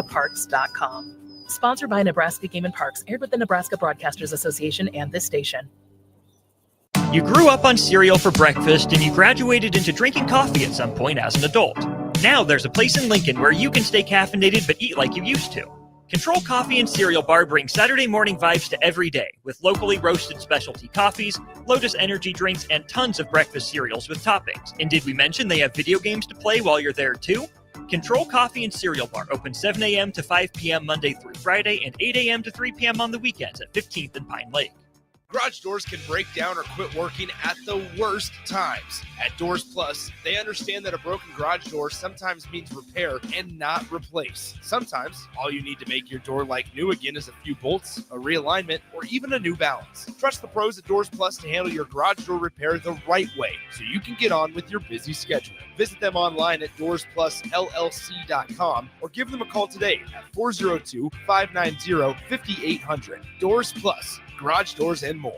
Parks.com. Sponsored by Nebraska Game and Parks, aired with the Nebraska Broadcasters Association and this station. You grew up on cereal for breakfast and you graduated into drinking coffee at some point as an adult. Now there's a place in Lincoln where you can stay caffeinated but eat like you used to. Control Coffee and Cereal Bar brings Saturday morning vibes to every day with locally roasted specialty coffees, Lotus energy drinks, and tons of breakfast cereals with toppings. And did we mention they have video games to play while you're there too? Control Coffee and Cereal Bar open 7 a.m. to 5 p.m. Monday through Friday and 8 a.m. to 3 p.m. on the weekends at 15th and Pine Lake. Garage doors can break down or quit working at the worst times. At Doors Plus, they understand that a broken garage door sometimes means repair and not replace. Sometimes, all you need to make your door like new again is a few bolts, a realignment, or even a new balance. Trust the pros at Doors Plus to handle your garage door repair the right way so you can get on with your busy schedule. Visit them online at DoorsPlusLLC.com or give them a call today at 402-590-5800. Doors Plus. Garage doors and more.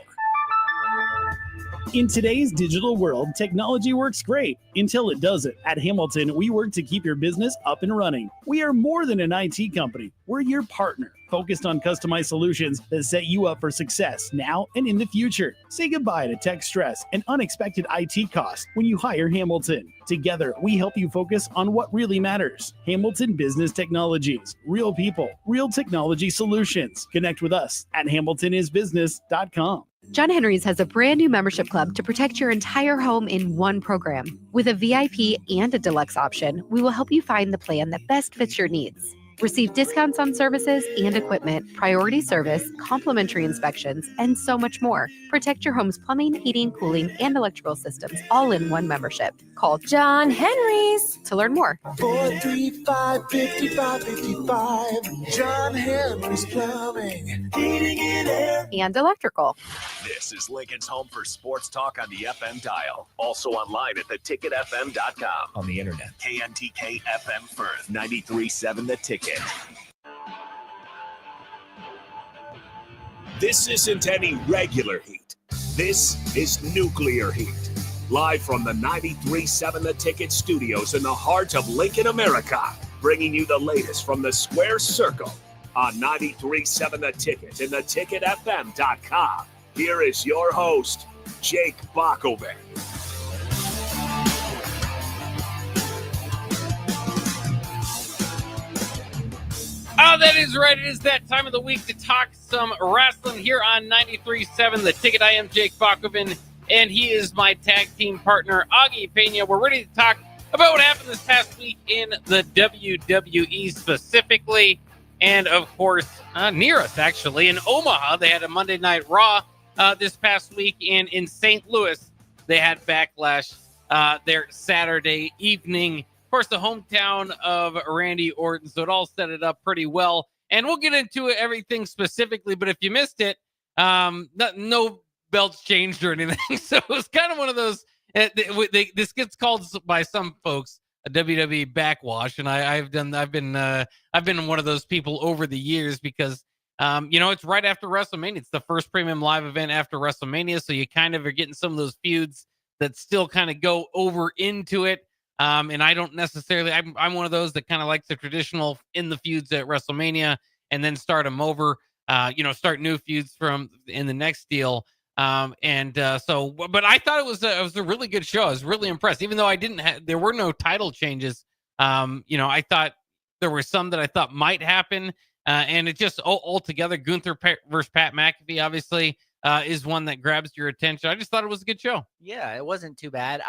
In today's digital world, technology works great until it doesn't. At Hamilton, we work to keep your business up and running. We are more than an IT company. We're your partner, focused on customized solutions that set you up for success now and in the future. Say goodbye to tech stress and unexpected IT costs when you hire Hamilton. Together, we help you focus on what really matters. Hamilton Business Technologies. Real people, real technology solutions. Connect with us at hamiltonisbusiness.com. John Henry's has a brand new membership club to protect your entire home in one program. With a VIP and a deluxe option, we will help you find the plan that best fits your needs. Receive discounts on services and equipment, priority service, complimentary inspections, and so much more. Protect your home's plumbing, heating, cooling, and electrical systems all in one membership. Call John Henry's to learn more. 435-5555. John Henry's Plumbing, Heating and Air, and Electrical. This is Lincoln's home for sports talk on the FM dial. Also online at theticketfm.com. On the internet. KNTK FM Firth, 93.7 The Ticket. This isn't any regular heat. This is nuclear heat. Live from the 93.7 The Ticket studios in the heart of Lincoln, America. Bringing you the latest from the Square Circle on 93.7 The Ticket and theticketfm.com. Here is your host, Jake Bockoven. Oh, that is right. It is that time of the week to talk some wrestling here on 93.7 The Ticket. I am Jake Bockoven, and he is my tag team partner, Augie Pena. We're ready to talk about what happened this past week in the WWE specifically, and, of course, near us, actually. In Omaha, they had a Monday Night Raw this past week, and in St. Louis, they had Backlash their Saturday evening. Of course, the hometown of Randy Orton, so it all set it up pretty well. And we'll get into everything specifically, but if you missed it, no belts changed or anything. So it was kind of one of those, this gets called by some folks a WWE backwash, and I've been one of those people over the years because it's right after WrestleMania. It's the first premium live event after WrestleMania, so you kind of are getting some of those feuds that still kind of go over into it. And I don't necessarily, I'm one of those that kind of likes the traditional in the feuds at WrestleMania and then start them over, start new feuds from in the next deal. But I thought it was a really good show. I was really impressed, even though there were no title changes. I thought there were some that I thought might happen. And it just altogether, Gunther versus Pat McAfee, obviously, is one that grabs your attention. I just thought it was a good show. Yeah, it wasn't too bad.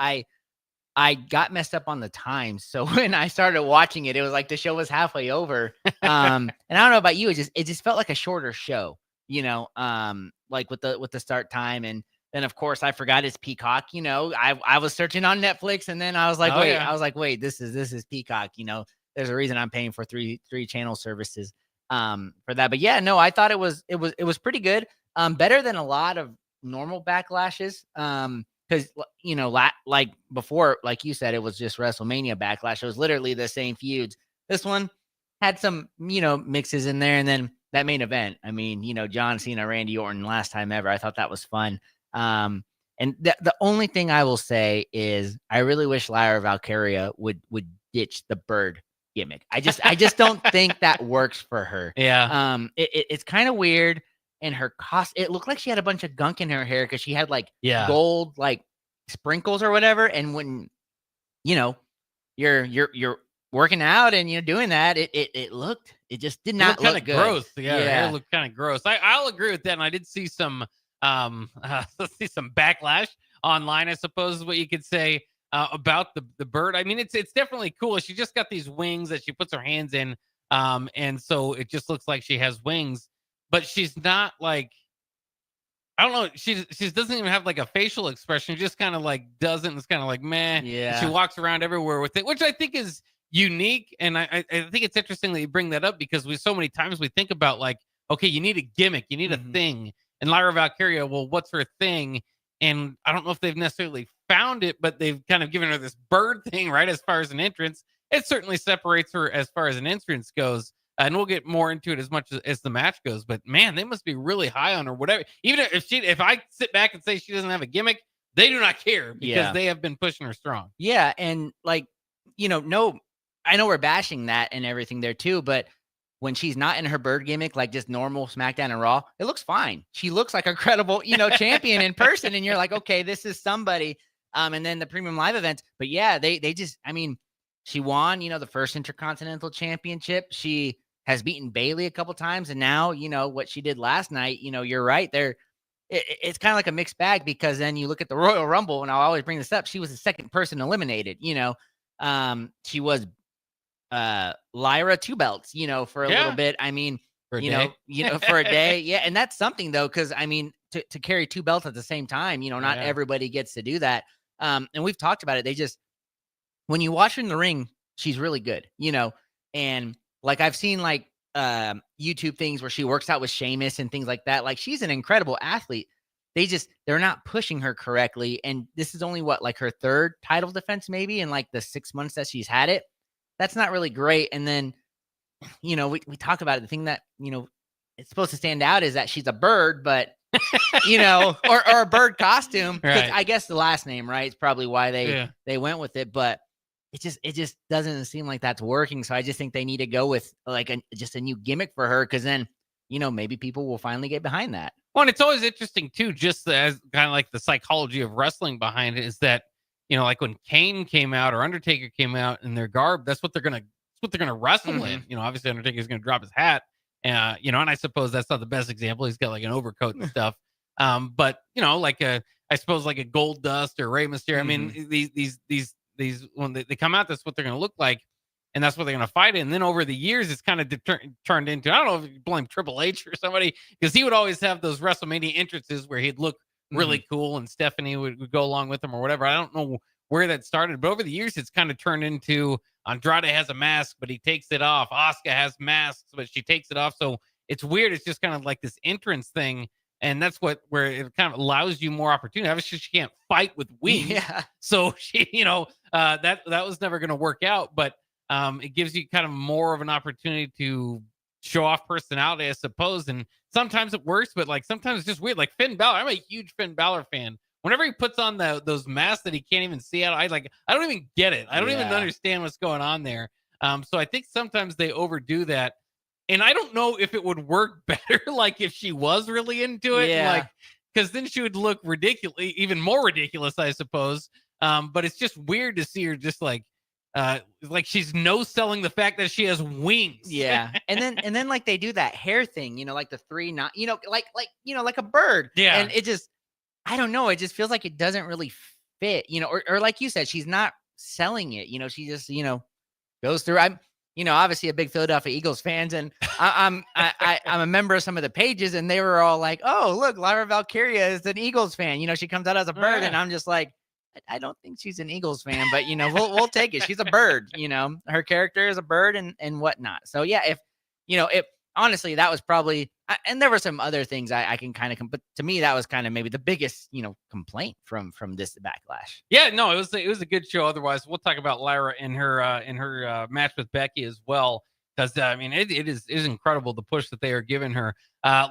I got messed up on the time. So when I started watching it, it was like the show was halfway over. And I don't know about you, it just felt like a shorter show, like with the start time. And then of course I forgot it's Peacock. I was searching on Netflix and then I was like, wait, this is Peacock. There's a reason I'm paying for three channel services for that. But yeah, no, I thought it was pretty good. Better than a lot of normal backlashes. Because, like before, like you said, it was just WrestleMania Backlash. It was literally the same feuds. This one had some, mixes in there. And then that main event, John Cena, Randy Orton, last time ever. I thought that was fun. And the only thing I will say is I really wish Lyra Valkyria would ditch the bird gimmick. I just don't think that works for her. Yeah. It's kind of weird. And her it looked like she had a bunch of gunk in her hair because she had like Yeah. gold like sprinkles or whatever. And when you're working out and you're doing that, it just did not look kind of good. gross. Yeah, her hair looked kind of gross. I'll agree with that. And I did see some let's see some backlash online, I suppose is what you could say about the bird. I mean, it's definitely cool. She just got these wings that she puts her hands in, and so it just looks like she has wings, but she's not like, I don't know. She doesn't even have like a facial expression. She just kind of like doesn't. It's kind of like meh. Yeah. She walks around everywhere with it, which I think is unique. And I think it's interesting that you bring that up because so many times we think about like, okay, you need a gimmick, you need a thing. And Lyra Valkyria, well, what's her thing? And I don't know if they've necessarily found it, but they've kind of given her this bird thing, right? As far as an entrance, it certainly separates her as far as an entrance goes. And we'll get more into it as much as the match goes. But man, they must be really high on her. Whatever, even if I sit back and say she doesn't have a gimmick, they do not care because they have been pushing her strong. Yeah, and like I know we're bashing that and everything there too, but when she's not in her bird gimmick, like just normal SmackDown and Raw, it looks fine. She looks like a credible, champion in person, and you're like, okay, this is somebody. And then the premium live events, but yeah, they just, I mean, she won, the first Intercontinental Championship. She has beaten Bayley a couple times, and now, what she did last night, you're right there. It's kind of like a mixed bag because then you look at the Royal Rumble, and I'll always bring this up. She was the second person eliminated. She was Lyra 2 belts, for a little bit. I mean, for a day. For a day. Yeah. And that's something though, because I mean, to carry 2 belts at the same time, not everybody gets to do that. And we've talked about it. When you watch her in the ring, she's really good, and like I've seen like YouTube things where she works out with Sheamus and things like that. Like she's an incredible athlete. They're not pushing her correctly. And this is only like her 3rd title defense, maybe in like the 6 months that she's had it. That's not really great. And then, we talk about it. The thing that, it's supposed to stand out is that she's a bird, but, or a bird costume. Right. I guess the last name, right? It's probably why they went with it. But it just doesn't seem like that's working. So I just think they need to go with like just a new gimmick for her. Cause then, maybe people will finally get behind that. Well, and it's always interesting too, just as kind of like the psychology of wrestling behind it is that, like when Kane came out or Undertaker came out in their garb, that's what they're gonna wrestle in. Obviously Undertaker's gonna drop his hat, and I suppose that's not the best example. He's got like an overcoat and stuff. But like I suppose like a Gold Dust or Rey Mysterio. I mean, these when they come out, that's what they're gonna look like, and that's what they're gonna fight in. And then over the years, it's kind of turned into, I don't know if you blame Triple H or somebody, because he would always have those WrestleMania entrances where he'd look really cool and Stephanie would go along with him or whatever. I don't know where that started, but over the years it's kind of turned into Andrade has a mask, but he takes it off. Asuka has masks, but she takes it off. So it's weird. It's just kind of like this entrance thing. And that's where it kind of allows you more opportunity. Obviously she can't fight with wings. Yeah. So she, that was never going to work out, but it gives you kind of more of an opportunity to show off personality, I suppose. And sometimes it works, but like sometimes it's just weird. Like Finn Balor, I'm a huge Finn Balor fan. Whenever he puts on those masks that he can't even see out, I don't even get it. I don't even understand what's going on there. So I think sometimes they overdo that. And I don't know if it would work better, like if she was really into it, like, because then she would look ridiculous, even more ridiculous, I suppose. But it's just weird to see her just like she's no selling the fact that she has wings. Yeah. And then like they do that hair thing, like the 3 knot, like a bird. Yeah. And it just, I don't know. It just feels like it doesn't really fit, or like you said, she's not selling it. She just, goes through. I'm, obviously a big Philadelphia Eagles fans, and I'm a member of some of the pages, and they were all like, "Oh, look, Lyra Valkyria is an Eagles fan." She comes out as a bird, and I'm just like, I don't think she's an Eagles fan, but we'll take it. She's a bird. Her character is a bird and whatnot. So yeah, if honestly, that was probably, and there were some other things I can kind of, but to me, that was kind of maybe the biggest, complaint from this backlash. Yeah, no, it was a good show. Otherwise, we'll talk about Lyra in her match with Becky as well, because I mean, it is incredible the push that they are giving her.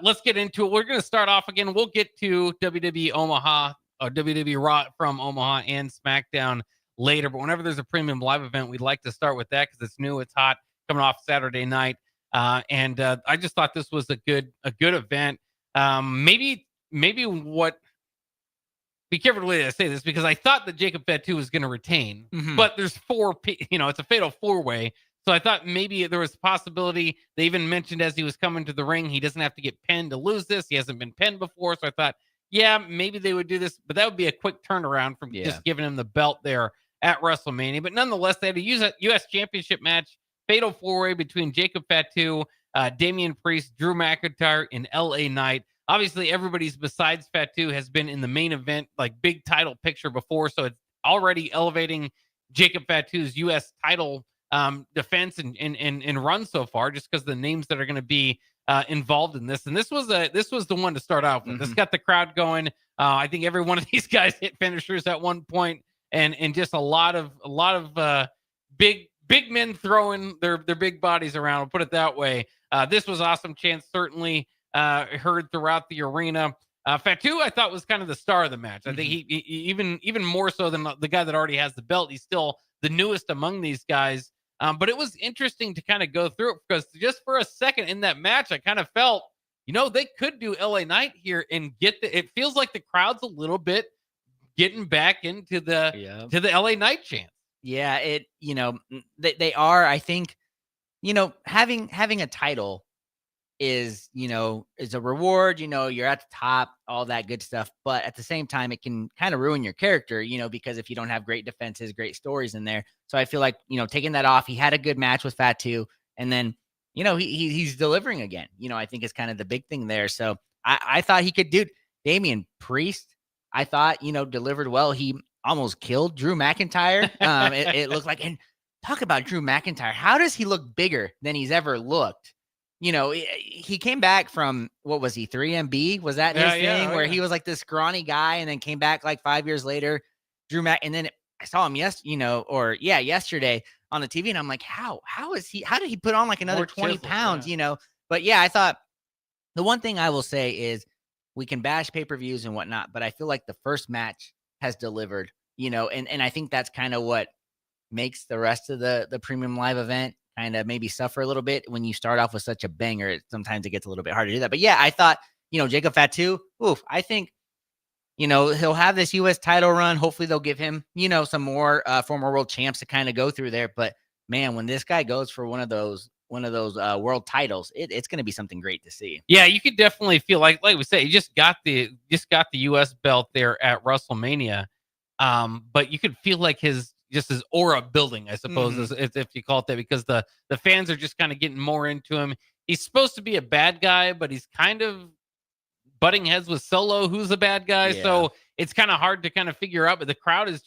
Let's get into it. We're going to start off again. We'll get to WWE Omaha, or WWE Raw from Omaha and SmackDown later. But whenever there's a premium live event, we'd like to start with that because it's new, it's hot, coming off Saturday night. And I just thought this was a good event. Maybe what. Be careful the way I say this because I thought that Jacob Fatu was going to retain, but there's it's a fatal 4-way. So I thought maybe there was a possibility. They even mentioned as he was coming to the ring, he doesn't have to get pinned to lose this. He hasn't been pinned before. So I thought, yeah, maybe they would do this, but that would be a quick turnaround from just giving him the belt there at WrestleMania. But nonetheless, they had a U.S. Championship match, fatal 4-way between Jacob Fatu, Damian Priest, Drew McIntyre, and LA Knight. Obviously, everybody's besides Fatu has been in the main event, like big title picture before. So it's already elevating Jacob Fatu's U.S. title defense and run so far, just because the names that are going to be involved in this. And this was the one to start out with. This got the crowd going. I think every one of these guys hit finishers at one point, and just a lot of big men throwing their big bodies around. I'll put it that way. This was awesome. Chance certainly heard throughout the arena. Fatu, I thought, was kind of the star of the match. I think he even more so than the guy that already has the belt. He's still the newest among these guys. But it was interesting to kind of go through it because just for a second in that match, I kind of felt, they could do LA Knight here and it feels like the crowd's a little bit getting back into the LA Knight chant. Yeah, they are. I think, having a title is a reward. You're at the top, all that good stuff. But at the same time, it can kind of ruin your character, because if you don't have great defenses, great stories in there. So I feel like, taking that off, he had a good match with Fatu, and then, he's delivering again. I think is kind of the big thing there. So I thought he could do Damian Priest. I thought, delivered well. He almost killed Drew McIntyre. It looked like, and talk about Drew McIntyre. How does he look bigger than he's ever looked? He came back from, what was he, 3MB? Was that his thing where he was like this scrawny guy and then came back like 5 years later, and then I saw him yesterday on the TV, and I'm like, how did he put on like another 20 pounds, But yeah, I thought the one thing I will say is we can bash pay-per-views and whatnot, but I feel like the first match has delivered, and I think that's kind of what makes the rest of the premium live event kind of maybe suffer a little bit when you start off with such a banger. Sometimes it gets a little bit hard to do that. But yeah, I thought, Jacob Fatu, I think, he'll have this U.S. title run. Hopefully they'll give him, some more former world champs to kind of go through there. But man, when this guy goes for one of those world titles, it's going to be something great to see. Yeah, you could definitely feel like we say, he just got the U.S. belt there at WrestleMania. But you could feel like his aura building, I suppose, if you call it that, because the fans are just kind of getting more into him. He's supposed to be a bad guy, but he's kind of butting heads with Solo, who's a bad guy. Yeah. So it's kind of hard to kind of figure out, but the crowd is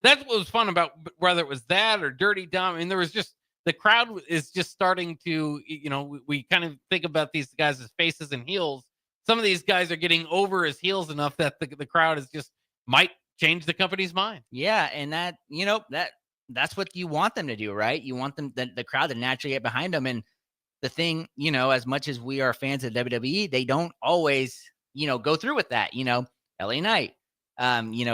that's what was fun about, whether it was that or Dirty Dom. I mean, the crowd is just starting to, we kind of think about these guys as faces and heels. Some of these guys are getting over as heels enough that the crowd is might change the company's mind. Yeah, and that's what you want them to do, right? You want them the crowd to naturally get behind them. And the thing, as much as we are fans of WWE, they don't always, go through with that. LA Knight,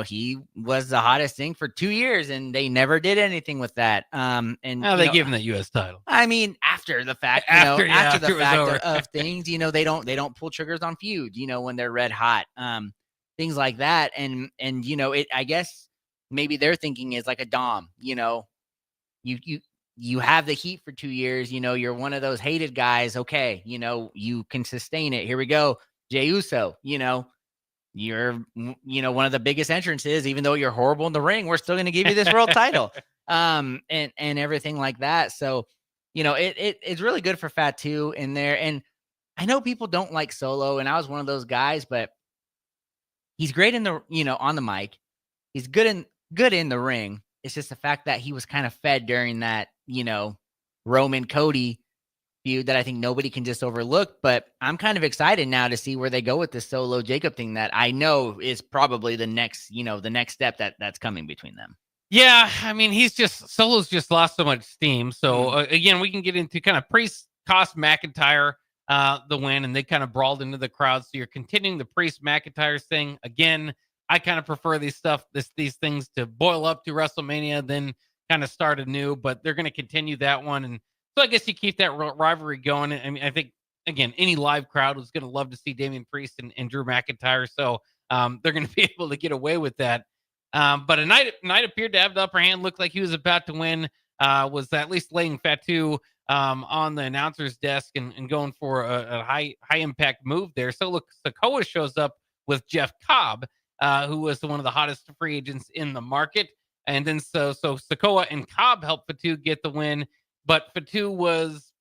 he was the hottest thing for 2 years, and they never did anything with that. And they give him the U.S. title. I mean, after the fact, after the fact of things, they don't pull triggers on feuds, when they're red hot. Things like that. And I guess maybe their thinking is like a Dom, you have the heat for 2 years, you're one of those hated guys. Okay. You can sustain it. Here we go. Jey Uso, you're, one of the biggest entrances, even though you're horrible in the ring, we're still going to give you this world title. And everything like that. So, it's really good for Fatu in there. And I know people don't like Solo, and I was one of those guys, but he's great in the, on the mic. He's good in the ring. It's just the fact that he was kind of fed during that, Roman Cody feud that I think nobody can just overlook. But I'm kind of excited now to see where they go with this Solo Jacob thing that I know is probably the next step that's coming between them. Yeah, I mean, Solo's just lost so much steam. So again, we can get into kind of Priest cost McIntyre the win, and they kind of brawled into the crowd. So you're continuing the Priest McIntyre thing. Again, I kind of prefer these things to boil up to WrestleMania, then kind of start anew. But they're going to continue that one, and so I guess you keep that rivalry going. I mean, I think again, any live crowd was going to love to see Damian Priest and Drew McIntyre, so they're going to be able to get away with that. But a Knight appeared to have the upper hand. Looked like he was about to win. Was at least laying Fatu on the announcer's desk and going for a high impact move there. So look, Sikoa shows up with Jeff Cobb, who was one of the hottest free agents in the market. And then so Sikoa and Cobb helped Fatu get the win, but Fatu was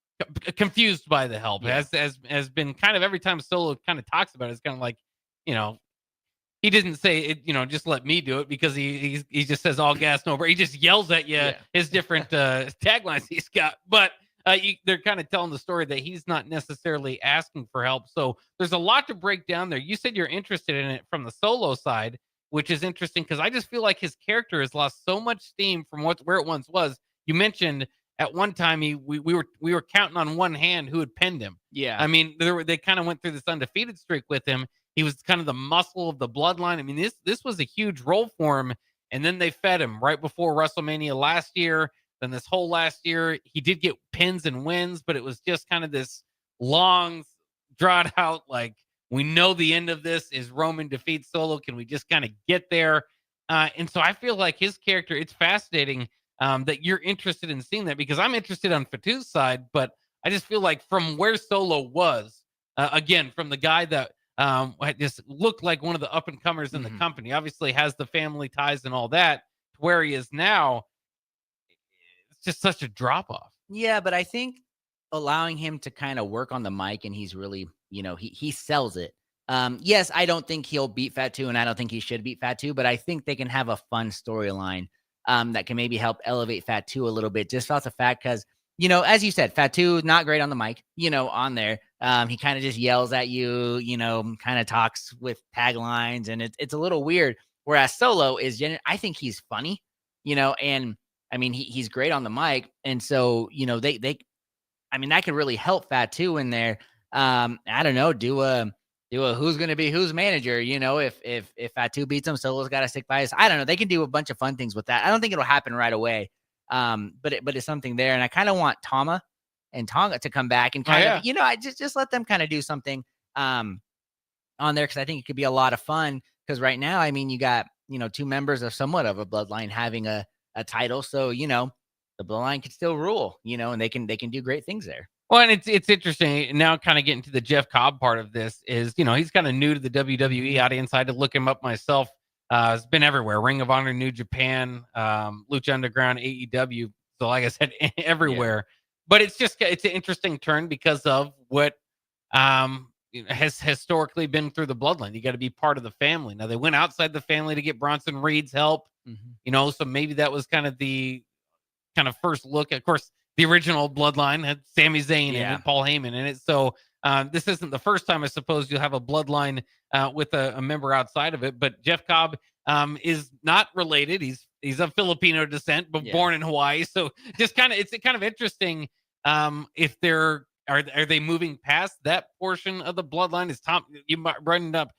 confused by the help. Has been kind of every time Solo kind of talks about it, it's kind of like, he didn't say it, just let me do it, because he just says all gas, no break. He just yells at you his different taglines he's got. But they're kind of telling the story that he's not necessarily asking for help. So there's a lot to break down there. You said you're interested in it from the Solo side, which is interesting because I just feel like his character has lost so much steam from where it once was. You mentioned at one time we were counting on one hand who had pinned him. Yeah. I mean, they kind of went through this undefeated streak with him. He was kind of the muscle of the bloodline. I mean, this was a huge role for him. And then they fed him right before WrestleMania last year. Then this whole last year, he did get pins and wins, but it was just kind of this long, drawn out, like, we know the end of this is Roman defeats Solo. Can we just kind of get there? And so I feel like his character, it's fascinating that you're interested in seeing that, because I'm interested on Fatu's side, but I just feel like from where Solo was, again, from the guy that just looked like one of the up and comers in the company, obviously has the family ties and all that, to where he is now, it's just such a drop off. Yeah, but I think allowing him to kind of work on the mic, and he's really, he sells it. Yes, I don't think he'll beat Fatu, and I don't think he should beat Fatu, but I think they can have a fun storyline that can maybe help elevate Fatu a little bit, just off the fact, because, as you said, Fatu not great on the mic, on there. He kind of just yells at you, kind of talks with taglines, and it's a little weird. Whereas Solo is, I think he's funny, and I mean, he's great on the mic. And so, that could really help Fatu in there. I don't know, do a who's going to be who's manager, if Fatu beats him, Solo's got to stick by us. I don't know. They can do a bunch of fun things with that. I don't think it'll happen right away. But it's something there. And I kind of want Tama and Tonga to come back and kind of, I just let them kind of do something on there, because I think it could be a lot of fun. Because right now, I mean, you got, two members of somewhat of a bloodline having a title. So, the bloodline can still rule, and they can do great things there. Well, and it's interesting now, kind of getting to the Jeff Cobb part of this is, he's kind of new to the WWE audience. I had to look him up myself. It's been everywhere. Ring of Honor, New Japan, Lucha Underground, AEW. So like I said, everywhere. Yeah. But it's an interesting turn because of what has historically been through the bloodline. You got to be part of the family. Now, they went outside the family to get Bronson Reed's help, so maybe that was kind of the first look. Of course, the original bloodline had Sami Zayn in it, Paul Heyman in it. So this isn't the first time, I suppose, you'll have a bloodline with a member outside of it. But Jeff Cobb is not related. He's of Filipino descent, but born in Hawaii. So just it's kind of interesting if are they moving past that portion of the bloodline? Is you brought up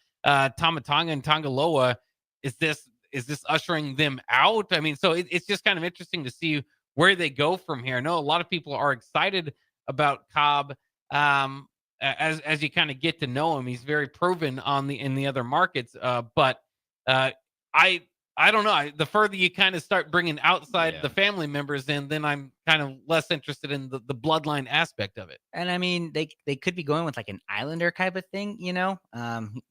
Tama Tonga and Tongaloa? Is this ushering them out? I mean, so it's just kind of interesting to see where they go from here. I know a lot of people are excited about Cobb as you kind of get to know him. He's very proven in the other markets, but I don't know. The further you kind of start bringing outside the family members in, then I'm kind of less interested in the bloodline aspect of it. And I mean, they could be going with like an islander type of thing,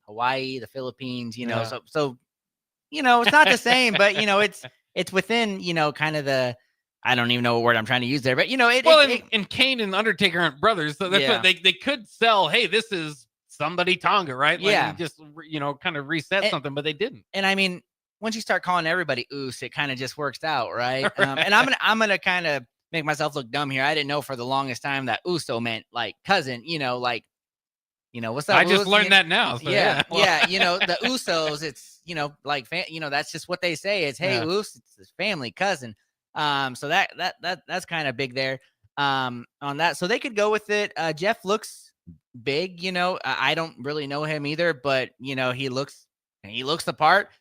Hawaii, the Philippines, so it's not the same, but it's within, kind of the, I don't even know what word I'm trying to use there, but and Kane and Undertaker aren't brothers, so that's what they could sell. Hey, this is somebody Tonga, right? Like, just kind of reset something, but they didn't. And I mean, once you start calling everybody Oos, it kind of just works out, right? And I'm gonna kind of make myself look dumb here. I didn't know for the longest time that Uso meant like cousin, what's up? I just learned that now. So the Usos, it's like that's just what they say. It's hey, Us, it's his family cousin. So that's kind of big there on that. So they could go with it. Jeff looks big, I don't really know him either, but he looks the part.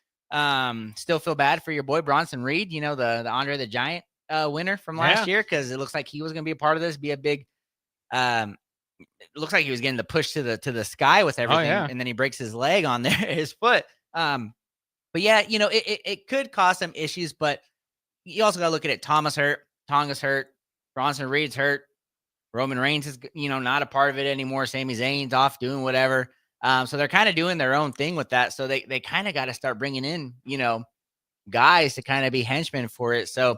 Still feel bad for your boy Bronson Reed, the Andre the Giant winner from last year, because it looks like he was going to be a part of this, be a big it looks like he was getting the push to the sky with everything, and then he breaks his leg on there, his foot. But yeah, it could cause some issues, but you also got to look at it. Thomas hurt, Tonga's hurt, Bronson Reed's hurt, Roman Reigns is not a part of it anymore. Sami Zayn's off doing whatever. So they're kind of doing their own thing with that. So they kind of got to start bringing in guys to kind of be henchmen for it. So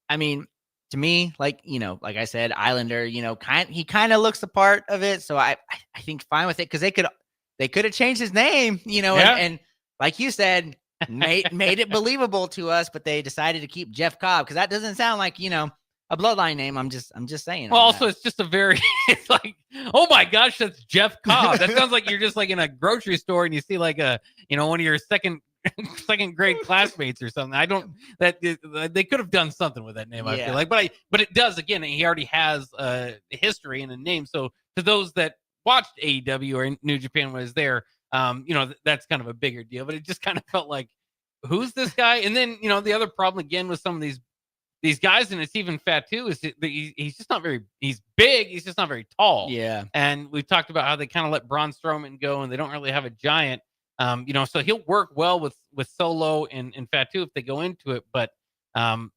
I mean, to me, like I said, Islander, he kind of looks the part of it. So I think fine with it, because they could have changed his name, and like you said, made it believable to us, but they decided to keep Jeff Cobb, because that doesn't sound like a bloodline name. I'm just saying. Well, also, it's just a very, it's like, oh my gosh, that's Jeff Cobb. That sounds like you're just like in a grocery store and you see like one of your second grade classmates or something. They could have done something with that name. I feel like, but it does, again, he already has a history and a name. So to those that watched AEW or New Japan was there, that's kind of a bigger deal, but it just kind of felt like, who's this guy? And then, the other problem again with some of these guys, and it's even Fatu, is that he's just not very, he's big, he's just not very tall. Yeah. And we've talked about how they kind of let Braun Strowman go and they don't really have a giant, so he'll work well with Solo and Fatu if they go into it. But then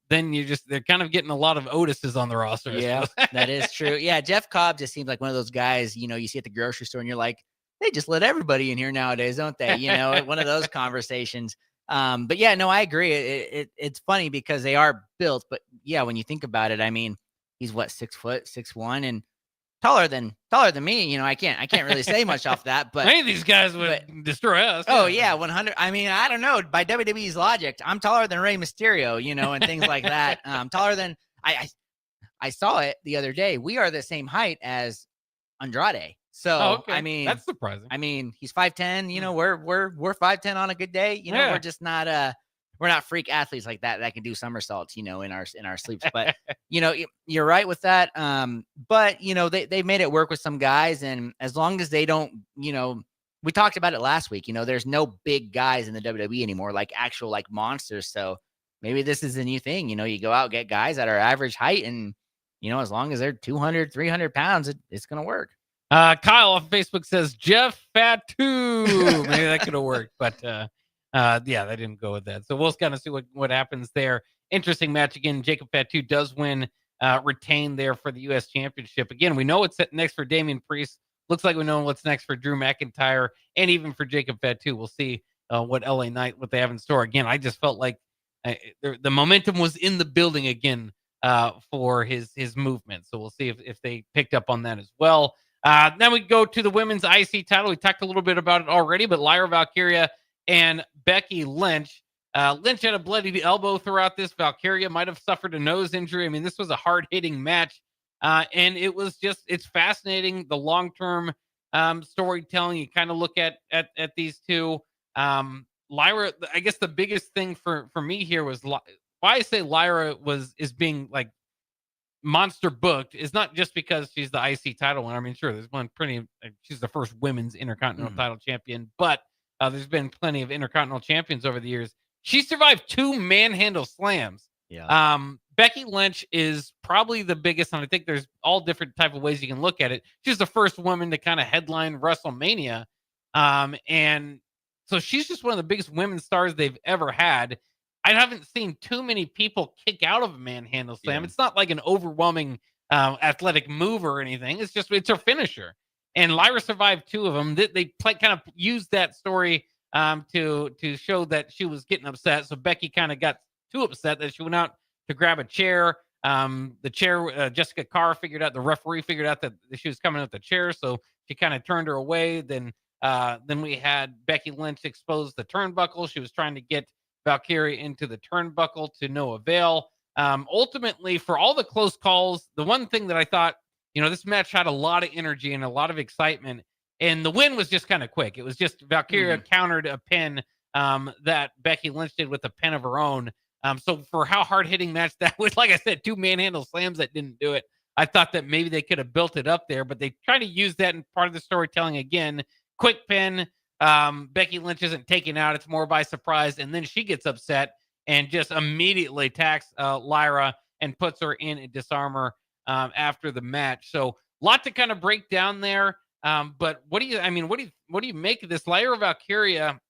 they're kind of getting a lot of Otises on the roster. Yeah, that is true. Yeah. Jeff Cobb just seems like one of those guys, you see at the grocery store and you're like, they just let everybody in here nowadays, don't they? One of those conversations. But yeah, no, I agree. It's funny because they are built, but yeah, when you think about it, I mean, he's what, 6 foot, 6'1", and taller than me. I can't really say much off that, but any of these guys would destroy us. Oh yeah, 100. I mean, I don't know. By WWE's logic, I'm taller than Rey Mysterio, and things like that. Taller than I saw it the other day. We are the same height as Andrade. So I mean, that's surprising. I mean, he's 5'10". We're 5'10" on a good day. We're just not we're not freak athletes like that can do somersaults, in our sleeps. But you're right with that. But they made it work with some guys, and as long as they don't, we talked about it last week. There's no big guys in the WWE anymore, like actual like monsters. So maybe this is a new thing. You go out, get guys that are average height, and as long as they're 200, 300 pounds, it's gonna work. Kyle off Facebook says Jeff Fatu. Maybe that could have worked, but they didn't go with that. So we'll kind of see what happens there. Interesting match again. Jacob Fatu does win, retain there for the U.S. Championship. Again, we know what's next for Damian Priest. Looks like we know what's next for Drew McIntyre and even for Jacob Fatu. We'll see what LA Knight, what they have in store. Again, I just felt like the momentum was in the building again for his movement. So we'll see if they picked up on that as well. Then we go to the women's IC title. We talked a little bit about it already, but Lyra Valkyria and Becky Lynch. Lynch had a bloody elbow throughout this. Valkyria might have suffered a nose injury. I mean, this was a hard-hitting match, and it's fascinating, the long-term storytelling. You kind of look at these two. Lyra, I guess the biggest thing for me here was why I say Lyra is being like monster booked is not just because she's the IC title winner. I mean, sure, there's one she's the first women's Intercontinental title champion, but there's been plenty of Intercontinental champions over the years. She survived 2 manhandle slams. Yeah. Becky Lynch is probably the biggest, and I think there's all different type of ways you can look at it. She's the first woman to kind of headline WrestleMania. And so she's just one of the biggest women's stars they've ever had. I haven't seen too many people kick out of a manhandle slam. Yeah. It's not like an overwhelming athletic move or anything. It's her finisher. And Lyra survived 2 of them. They kind of used that story to show that she was getting upset. So Becky kind of got too upset that she went out to grab a chair. The chair, Jessica Carr the referee figured out that she was coming with the chair. So she kind of turned her away. Then we had Becky Lynch expose the turnbuckle. She was trying to get Valkyria into the turnbuckle to no avail. Ultimately, for all the close calls, the one thing that I thought, this match had a lot of energy and a lot of excitement, and the win was just kind of quick. It was just Valkyria countered a pin that Becky Lynch did with a pin of her own. So for how hard-hitting match that was, like I said, 2 manhandle slams that didn't do it. I thought that maybe they could have built it up there, but they tried to use that in part of the storytelling again. Quick pin. Becky Lynch isn't taken out. It's more by surprise. And then she gets upset and just immediately attacks Lyra and puts her in a disarmor after the match. So a lot to kind of break down there. But what do you make of this? Lyra Valkyria,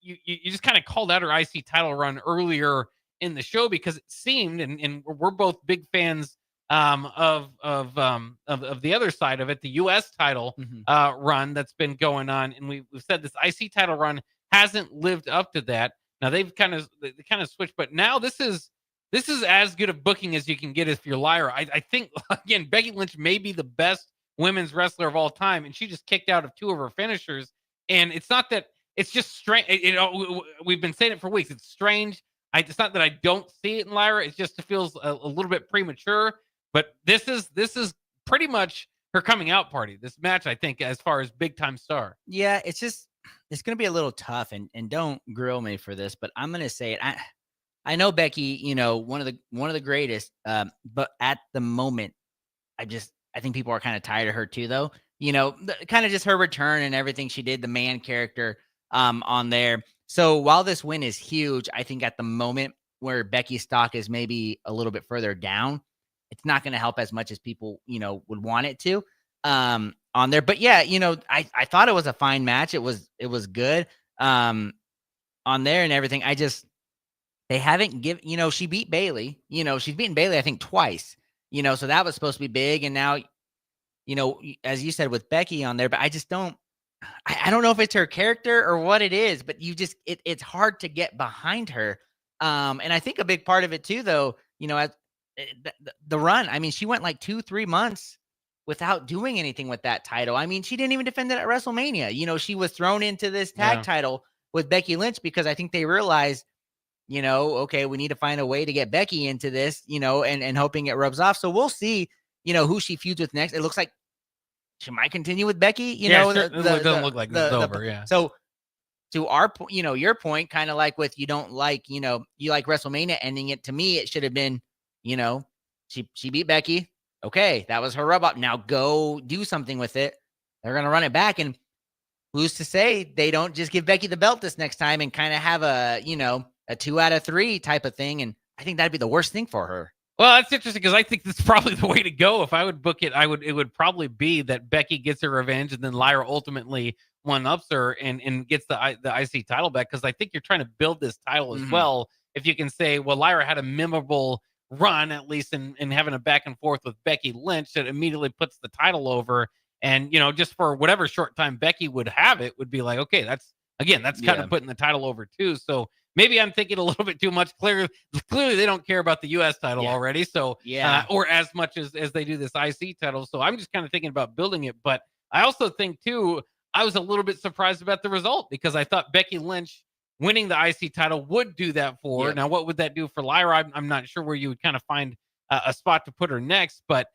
you just kind of called out her IC title run earlier in the show because it seemed, and we're both big fans of the other side of it, the U.S. title run that's been going on, and we've said this IC title run hasn't lived up to that. Now they kind of switched, but now this is as good of booking as you can get if you're Lyra. I think again, Becky Lynch may be the best women's wrestler of all time, and she just kicked out of 2 of her finishers. And it's not that it's just strange. We've been saying it for weeks. It's strange. It's not that I don't see it in Lyra. It just feels a little bit premature. But this is pretty much her coming out party. This match, I think, as far as big time star. Yeah, it's going to be a little tough, and don't grill me for this, but I'm going to say it. I know Becky, one of the greatest, but at the moment, I think people are kind of tired of her too, though. Kind of just her return and everything she did, the man character on there. So while this win is huge, I think at the moment where Becky's stock is maybe a little bit further down, it's not going to help as much as people, would want it to on there. But yeah, I thought it was a fine match. It was good on there and everything. They haven't given, she beat Bayley, she's beaten Bayley, I think twice, so that was supposed to be big. And now, as you said with Becky on there, but I just don't know if it's her character or what it is, but it's hard to get behind her. And I think a big part of it too, though, as the run, I mean, she went like 2-3 months without doing anything with that title. I mean, she didn't even defend it at WrestleMania. She was thrown into this tag title with Becky Lynch because I think they realized, okay, we need to find a way to get Becky into this, and hoping it rubs off. So we'll see, who she feuds with next. It looks like she might continue with Becky, it doesn't look like it's over. Yeah. So to our point, your point, kind of like with, you don't like, you like WrestleMania ending it. To me, it should have been, she beat Becky. Okay. That was her rub up. Now go do something with it. They're going to run it back. And who's to say they don't just give Becky the belt this next time and kind of have a 2 out of 3 type of thing. And I think that'd be the worst thing for her. Well, that's interesting because I think that's probably the way to go. If I would book it, it would probably be that Becky gets her revenge and then Lyra ultimately one-ups her and gets the IC title back, because I think you're trying to build this title as well. If you can say, well, Lyra had a memorable run, at least in having a back and forth with Becky Lynch, that immediately puts the title over. And, just for whatever short time Becky would have it, would be like, okay, that's kind of putting the title over too. So maybe I'm thinking a little bit too much. Clearly they don't care about the U.S. title already. So, or as much as they do this IC title. So I'm just kind of thinking about building it. But I also think too, I was a little bit surprised about the result because I thought Becky Lynch winning the IC title would do that for her. Now, what would that do for Lyra? I'm not sure where you would kind of find a spot to put her next, but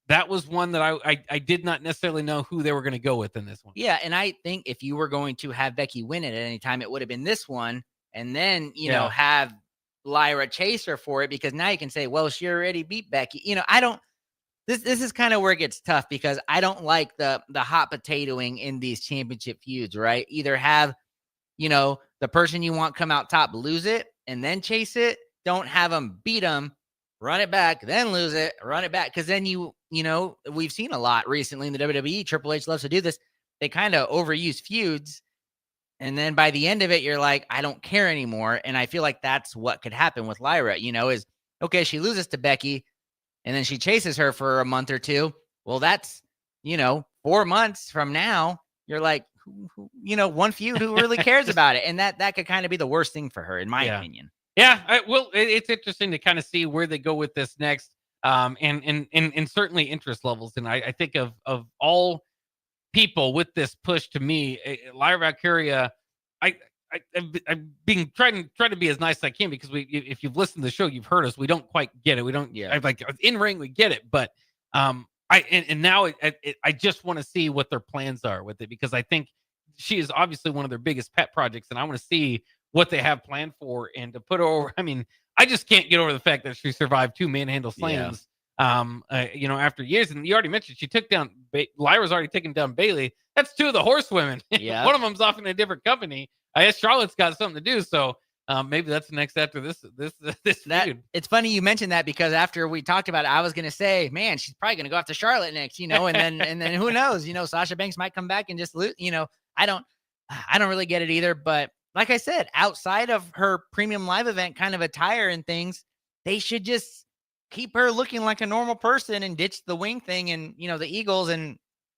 that was one that I did not necessarily know who they were going to go with in this one. Yeah, and I think if you were going to have Becky win it at any time, it would have been this one, and then have Lyra chase her for it, because now you can say, well, she already beat Becky. I don't. This is kind of where it gets tough, because I don't like the hot potatoing in these championship feuds, right? Either have the person you want come out top, lose it, and then chase it. Don't have them beat them, run it back, then lose it, run it back. Because then we've seen a lot recently in the WWE. Triple H loves to do this. They kind of overuse feuds. And then by the end of it, you're like, I don't care anymore. And I feel like that's what could happen with Lyra, is, okay, she loses to Becky and then she chases her for a month or two. Well, that's, 4 months from now, you're like, one feud, who really cares about it? And that could kind of be the worst thing for her, in my opinion. Yeah. It's interesting to kind of see where they go with this next. And certainly interest levels. And I think of all people with this push, to me, Lyra Valkyria, I've been trying to be as nice as I can, because if you've listened to the show, you've heard us. We don't quite get it. We don't. Yeah. In ring, we get it, but now I just want to see what their plans are with it, because I think she is obviously one of their biggest pet projects, and I want to see what they have planned for, and to put her over. I mean, I just can't get over the fact that she survived 2 manhandle slams After years. And you already mentioned she took down Lyra's already taken down Bailey. That's two of the horsewomen. Yeah. One of them's off in a different company. I guess Charlotte's got something to do. So maybe that's the next after this feud. It's funny you mentioned that, because after we talked about it, I was going to say, man, she's probably going to go after Charlotte next, and then who knows, Sasha Banks might come back and just lose, I don't really get it either. But like I said, outside of her premium live event kind of attire and things, they should just keep her looking like a normal person and ditch the wing thing and, the Eagles and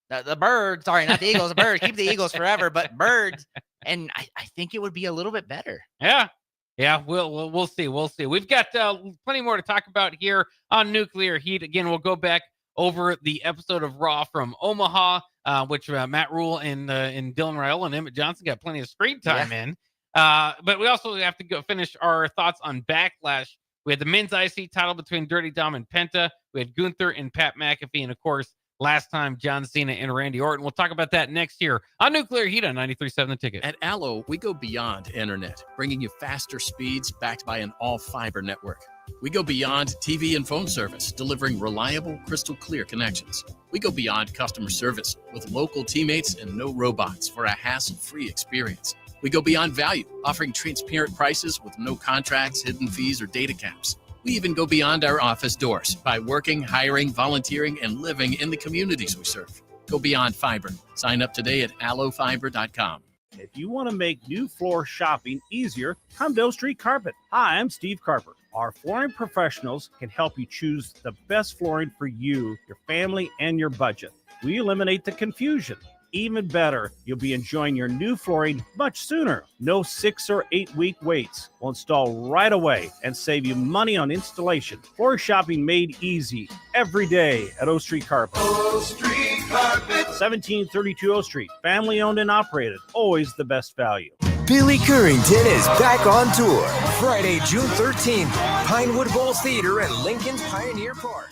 the birds. Sorry, not the Eagles, the birds. Keep the Eagles forever, but birds. And I think it would be a little bit better. Yeah. Yeah, we'll see. We'll see. We've got plenty more to talk about here on Nuclear Heat. Again, we'll go back over the episode of Raw from Omaha, which Matt Rule and Dylan Raiola and Emmett Johnson got plenty of screen time in. But we also have to go finish our thoughts on Backlash. We had the men's IC title between Dirty Dom and Penta. We had Gunther and Pat McAfee, and of course, last time, John Cena and Randy Orton. We'll talk about that next year on Nuclear Heat on 93.7 The Ticket. At Allo, we go beyond internet, bringing you faster speeds backed by an all-fiber network. We go beyond TV and phone service, delivering reliable, crystal clear connections. We go beyond customer service with local teammates and no robots for a hassle-free experience. We go beyond value, offering transparent prices with no contracts, hidden fees, or data caps. We even go beyond our office doors by working, hiring, volunteering, and living in the communities we serve. Go beyond fiber. Sign up today at allofiber.com. If you want to make new floor shopping easier, come to O Street Carpet. Hi, I'm Steve Carper. Our flooring professionals can help you choose the best flooring for you, your family, and your budget. We eliminate the confusion. Even better, you'll be enjoying your new flooring much sooner. No 6 or 8 week waits. We'll install right away and save you money on installation. Floor shopping made easy every day at O Street Carpet. O Street Carpet. 1732 O Street. Family owned and operated. Always the best value. Billy Currington is back on tour. Friday, June 13th, Pinewood Bowl Theater at Lincoln's Pioneer Park.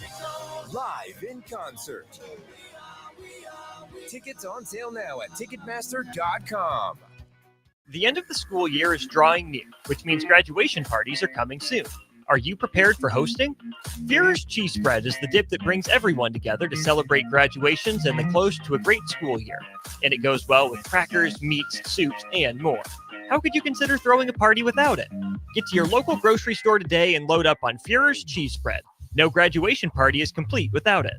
Live in concert. Tickets on sale now at Ticketmaster.com. The end of the school year is drawing near, which means graduation parties are coming soon. Are you prepared for hosting? Führer's Cheese Spread is the dip that brings everyone together to celebrate graduations and the close to a great school year. And it goes well with crackers, meats, soups, and more. How could you consider throwing a party without it? Get to your local grocery store today and load up on Führer's Cheese Spread. No graduation party is complete without it.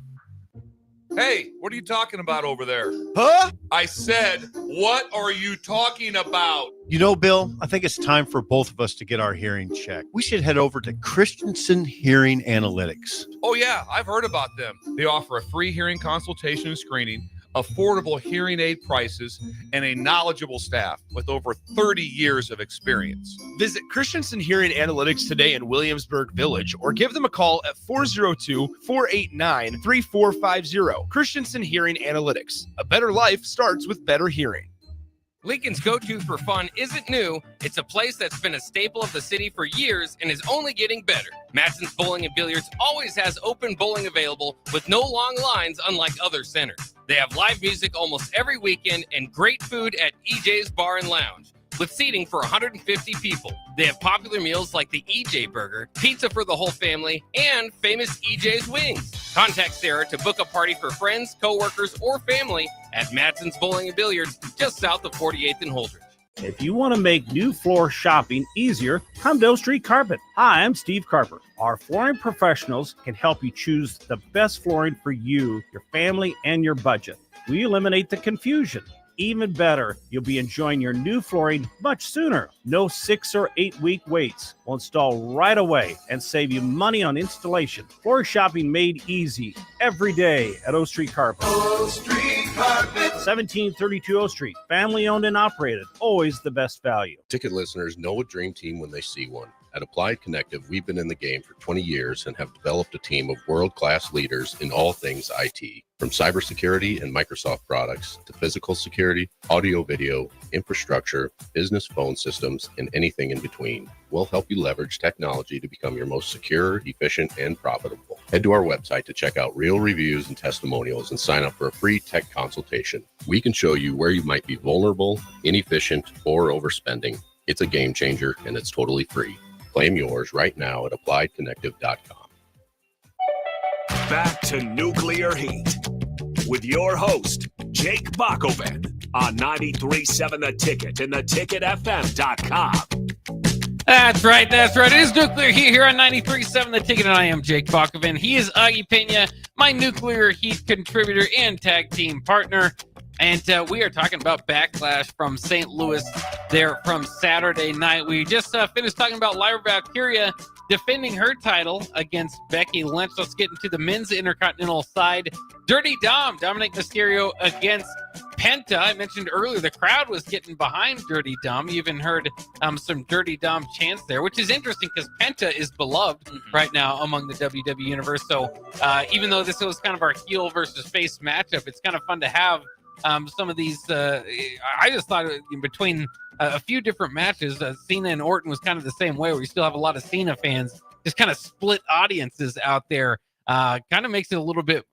Hey, what are you talking about over there? Huh? I said, what are you talking about? Bill, I think it's time for both of us to get our hearing checked. We should head over to Christensen Hearing Analytics. Oh, yeah, I've heard about them. They offer a free hearing consultation and screening, affordable hearing aid prices, and a knowledgeable staff with over 30 years of experience. Visit Christensen Hearing Analytics today in Williamsburg Village or give them a call at 402-489-3450. Christensen Hearing Analytics. A better life starts with better hearing. Lincoln's go-to for fun isn't new. It's a place that's been a staple of the city for years and is only getting better. Matson's Bowling and Billiards always has open bowling available with no long lines, unlike other centers. They have live music almost every weekend and great food at EJ's Bar and Lounge, with seating for 150 people. They have popular meals like the EJ Burger, pizza for the whole family, and famous EJ's Wings. Contact Sarah to book a party for friends, coworkers, or family at Matson's Bowling and Billiards, just south of 48th and Holdridge. If you want to make new floor shopping easier, come to O Street Carpet. Hi, I'm Steve Carper. Our flooring professionals can help you choose the best flooring for you, your family, and your budget. We eliminate the confusion. Even better, you'll be enjoying your new flooring much sooner. No 6 or 8 week waits. We'll install right away and save you money on installation. Floor shopping made easy every day at O Street Carpet. O Street Carpet. 1732 O Street. Family owned and operated. Always the best value. Ticket listeners know a dream team when they see one. At Applied Connective, we've been in the game for 20 years and have developed a team of world-class leaders in all things IT. From cybersecurity and Microsoft products to physical security, audio, video, infrastructure, business phone systems, and anything in between. We'll help you leverage technology to become your most secure, efficient, and profitable. Head to our website to check out real reviews and testimonials and sign up for a free tech consultation. We can show you where you might be vulnerable, inefficient, or overspending. It's a game changer, and it's totally free. Claim yours right now at appliedconnective.com. back to Nuclear Heat with your host, Jake Bockoven, on 93.7 The Ticket and theticketfm.com. That's right. It is Nuclear Heat here on 93.7 The Ticket, and I am Jake Bockoven. He is Augie Pena, my Nuclear Heat contributor and tag team partner. And we are talking about Backlash from St. Louis there from Saturday night. We just finished talking about Lyra Valkyria defending her title against Becky Lynch. Let's get into the men's Intercontinental side. Dirty Dom, Dominic Mysterio against Penta. I mentioned earlier the crowd was getting behind Dirty Dom. You even heard some Dirty Dom chants there, which is interesting because Penta is beloved right now among the WWE Universe. So even though this was kind of our heel versus face matchup, it's kind of fun to have some of these. I just thought in between a few different matches, Cena and Orton was kind of the same way, where you still have a lot of Cena fans, just kind of split audiences out there. Kind of makes it a little bit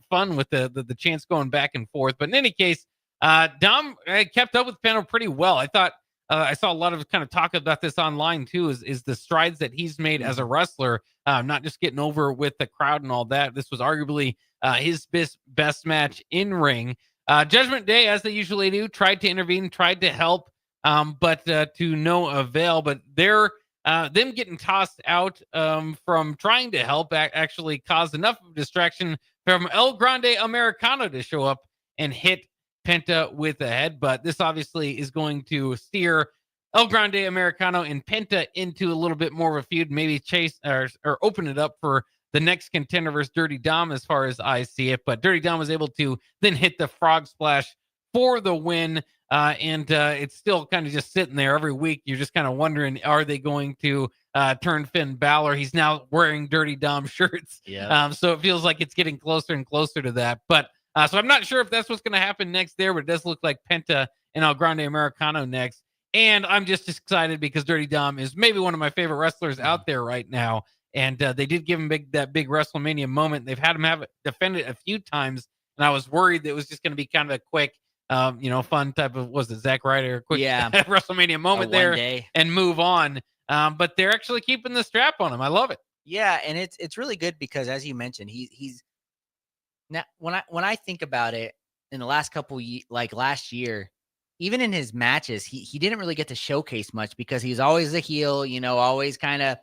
fun with the chants going back and forth. But in any case, Dom kept up with Penta pretty well. I thought I saw a lot of kind of talk about this online too, is the strides that he's made as a wrestler, not just getting over with the crowd and all that. This was arguably his best match in ring. Judgment Day, as they usually do, tried to intervene, tried to help, but to no avail. But they're them getting tossed out from trying to help actually caused enough of a distraction from El Grande Americano to show up and hit Penta with a headbutt. This obviously is going to steer El Grande Americano and Penta into a little bit more of a feud, maybe chase or open it up for the next contender versus Dirty Dom as far as I see it. But Dirty Dom was able to then hit the frog splash for the win. And it's still kind of just sitting there every week. You're just kind of wondering, are they going to turn Finn Balor? He's now wearing Dirty Dom shirts. Yeah. So it feels like it's getting closer and closer to that. But so I'm not sure if that's what's going to happen next there, but it does look like Penta and El Grande Americano next. And I'm just excited because Dirty Dom is maybe one of my favorite wrestlers out there right now. And they did give him that big WrestleMania moment. They've had him have it defended a few times, and I was worried that it was just going to be kind of a quick, fun type of, was it Zack Ryder, quick WrestleMania moment there and move on. But they're actually keeping the strap on him. I love it. Yeah, and it's really good because, as you mentioned, he's now when I think about it, in the last couple like last year, even in his matches, he didn't really get to showcase much because he's always a heel, always kind of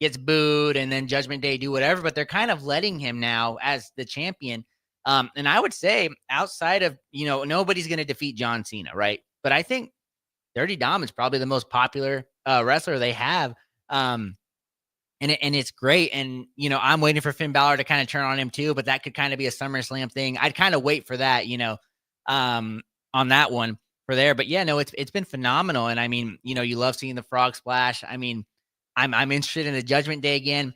gets booed, and then Judgment Day do whatever, but they're kind of letting him now as the champion. And I would say outside of, nobody's going to defeat John Cena, right? But I think Dirty Dom is probably the most popular wrestler they have. And it's great. And, I'm waiting for Finn Balor to kind of turn on him too, but that could kind of be a SummerSlam thing. I'd kind of wait for that, on that one for there. But yeah, no, it's been phenomenal. And I mean, you love seeing the frog splash. I mean, I'm interested in the Judgment Day again.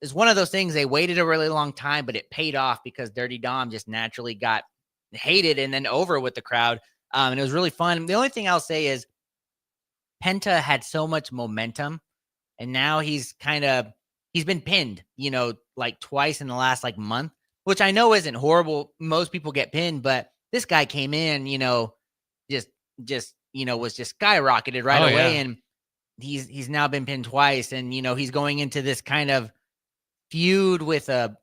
It's one of those things, they waited a really long time, but it paid off because Dirty Dom just naturally got hated and then over with the crowd. And it was really fun. The only thing I'll say is Penta had so much momentum, and now he's been pinned, like twice in the last month, which I know isn't horrible. Most people get pinned, but this guy came in, was just skyrocketed right away. Yeah. And he's now been pinned twice, and he's going into this kind of feud with a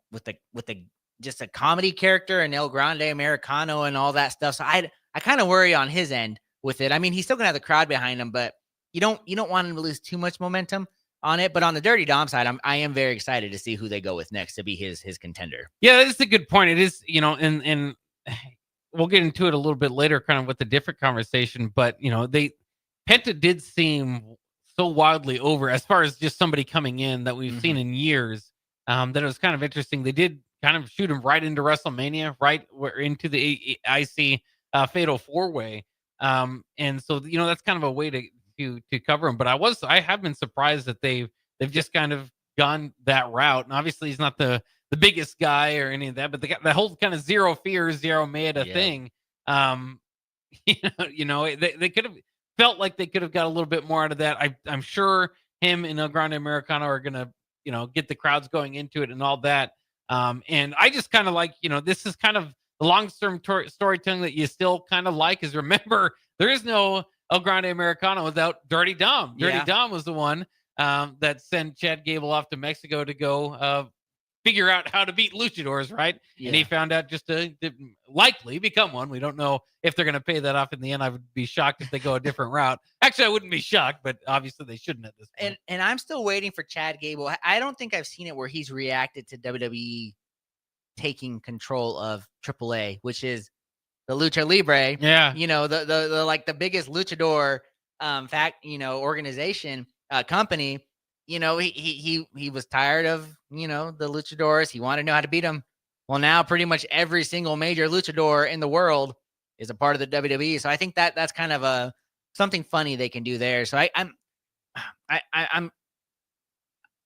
just a comedy character and El Grande Americano and all that stuff. So I kind of worry on his end with it. I mean, he's still gonna have the crowd behind him, but you don't want him to lose too much momentum on it. But on the Dirty Dom side, I am very excited to see who they go with next to be his contender. Yeah, that's a good point. It is, and we'll get into it a little bit later, kind of with a different conversation. But Penta did seem so wildly over as far as just somebody coming in that we've seen in years, that it was kind of interesting. They did kind of shoot him right into WrestleMania, right into the IC Fatal 4-Way. And so, that's kind of a way to cover him. But I have been surprised that they've just kind of gone that route. And obviously he's not the biggest guy or any of that, but they got the whole kind of zero fear, zero meta thing. They could have felt like they could have got a little bit more out of that. I'm sure him and El Grande Americano are going to, get the crowds going into it and all that. And I just kind of like, this is kind of the long-term storytelling that you still kind of like, is remember, there is no El Grande Americano without Dirty Dom. Dirty Dom was the one that sent Chad Gable off to Mexico to go figure out how to beat luchadors, right? Yeah. And he found out just to likely become one. We don't know if they're going to pay that off in the end. I would be shocked if they go a different route. Actually, I wouldn't be shocked, but obviously they shouldn't at this point. And I'm still waiting for Chad Gable. I don't think I've seen it where he's reacted to WWE taking control of AAA, which is the Lucha Libre. Yeah. The like the biggest luchador organization, company. He was tired of, the luchadors. He wanted to know how to beat them. Well, now pretty much every single major luchador in the world is a part of the WWE. So I think that's kind of something funny they can do there. So I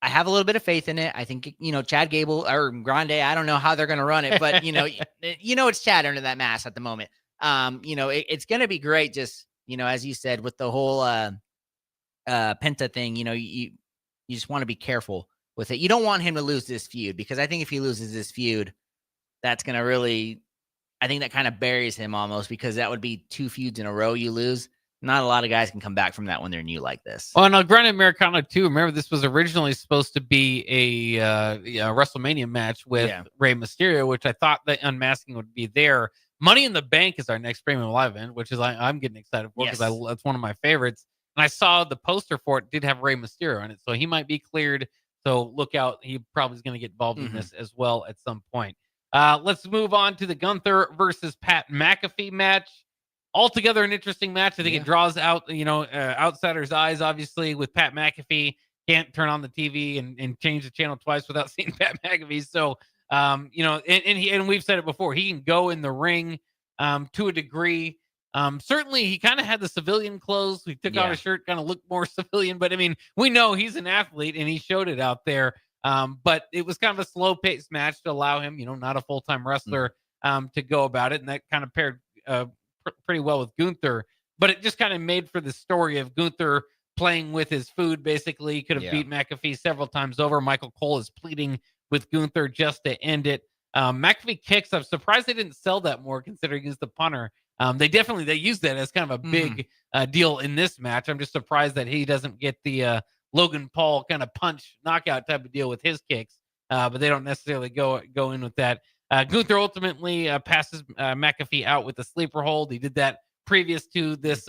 have a little bit of faith in it. I think, Chad Gable or Grande, I don't know how they're going to run it, but it's Chad under that mask at the moment. It's going to be great. Just, as you said, with the whole Penta thing, you just want to be careful with it. You don't want him to lose this feud, because I think if he loses this feud, that's going to really, I think that kind of buries him almost, because that would be 2 feuds in a row you lose. Not a lot of guys can come back from that when they're new like this. Well, and granted, Americano too. Remember, this was originally supposed to be a WrestleMania match with Rey Mysterio, which I thought the unmasking would be there. Money in the Bank is our next premium live event, which is I'm getting excited for, because that's one of my favorites. And I saw the poster for it did have Rey Mysterio on it, so he might be cleared. So look out. He probably is going to get involved in this as well at some point. Let's move on to the Gunther versus Pat McAfee match. Altogether an interesting match. I think it draws out, outsiders' eyes, obviously, with Pat McAfee. Can't turn on the TV and change the channel twice without seeing Pat McAfee. So, and we've said it before, he can go in the ring to a degree. Certainly, he kind of had the civilian clothes. He took off his shirt, kind of looked more civilian. But, I mean, we know he's an athlete, and he showed it out there. But it was kind of a slow-paced match to allow him, not a full-time wrestler, to go about it. And that kind of paired pretty well with Gunther. But it just kind of made for the story of Gunther playing with his food, basically. He could have beat McAfee several times over. Michael Cole is pleading with Gunther just to end it. McAfee kicks. I'm surprised they didn't sell that more, considering he's the punter. They used that as kind of a big deal in this match. I'm just surprised that he doesn't get the Logan Paul kind of punch knockout type of deal with his kicks. But they don't necessarily go in with that. Gunther ultimately passes McAfee out with a sleeper hold. He did that previous to this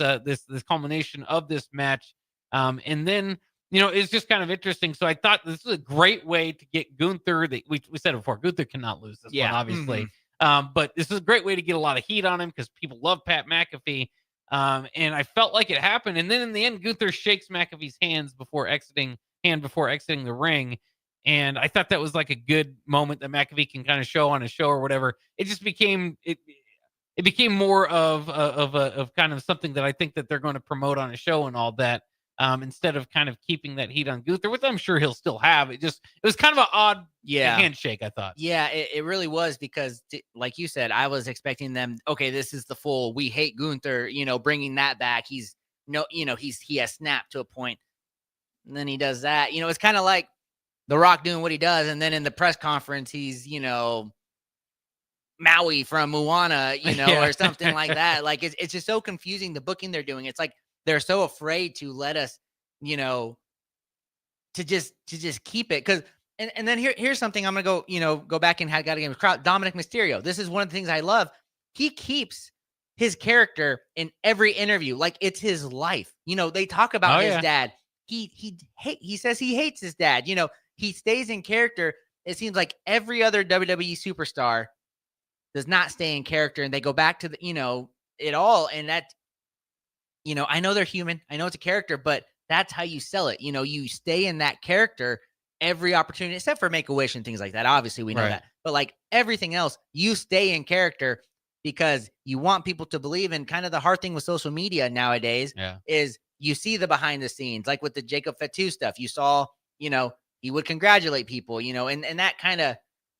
culmination of this match. And then, it's just kind of interesting. So I thought this was a great way to get Gunther. We said it before, Gunther cannot lose this one, obviously. But this is a great way to get a lot of heat on him, because people love Pat McAfee. And I felt like it happened. And then in the end, Gunther shakes McAfee's hand before exiting the ring. And I thought that was like a good moment that McAfee can kind of show on a show or whatever. It just became it became more of kind of something that I think that they're going to promote on a show and all that, instead of kind of keeping that heat on Gunther, which I'm sure he'll still have. It was kind of an odd handshake, I thought. Yeah, it really was, because like you said, I was expecting them. Okay, this is the full "we hate Gunther," bringing that back. He has snapped to a point, and then he does that. It's kind of like The Rock doing what he does, and then in the press conference, he's, Maui from Moana, or something like that. Like, it's just so confusing, the booking they're doing. It's like they're so afraid to let us, to just keep it. Because, and then here's something I'm going to go back and got to get him crowd. Dominic Mysterio. This is one of the things I love. He keeps his character in every interview. Like, it's his life. They talk about his dad. He says he hates his dad. He stays in character. It seems like every other WWE superstar does not stay in character, and they go back to it all. And that, I know they're human. I know it's a character, but that's how you sell it. You stay in that character every opportunity, except for Make-A-Wish and things like that. Obviously, we know that. But like everything else, you stay in character because you want people to believe. And kind of the hard thing with social media nowadays is you see the behind the scenes, like with the Jacob Fatu stuff. You saw, he would congratulate people, and that kind of,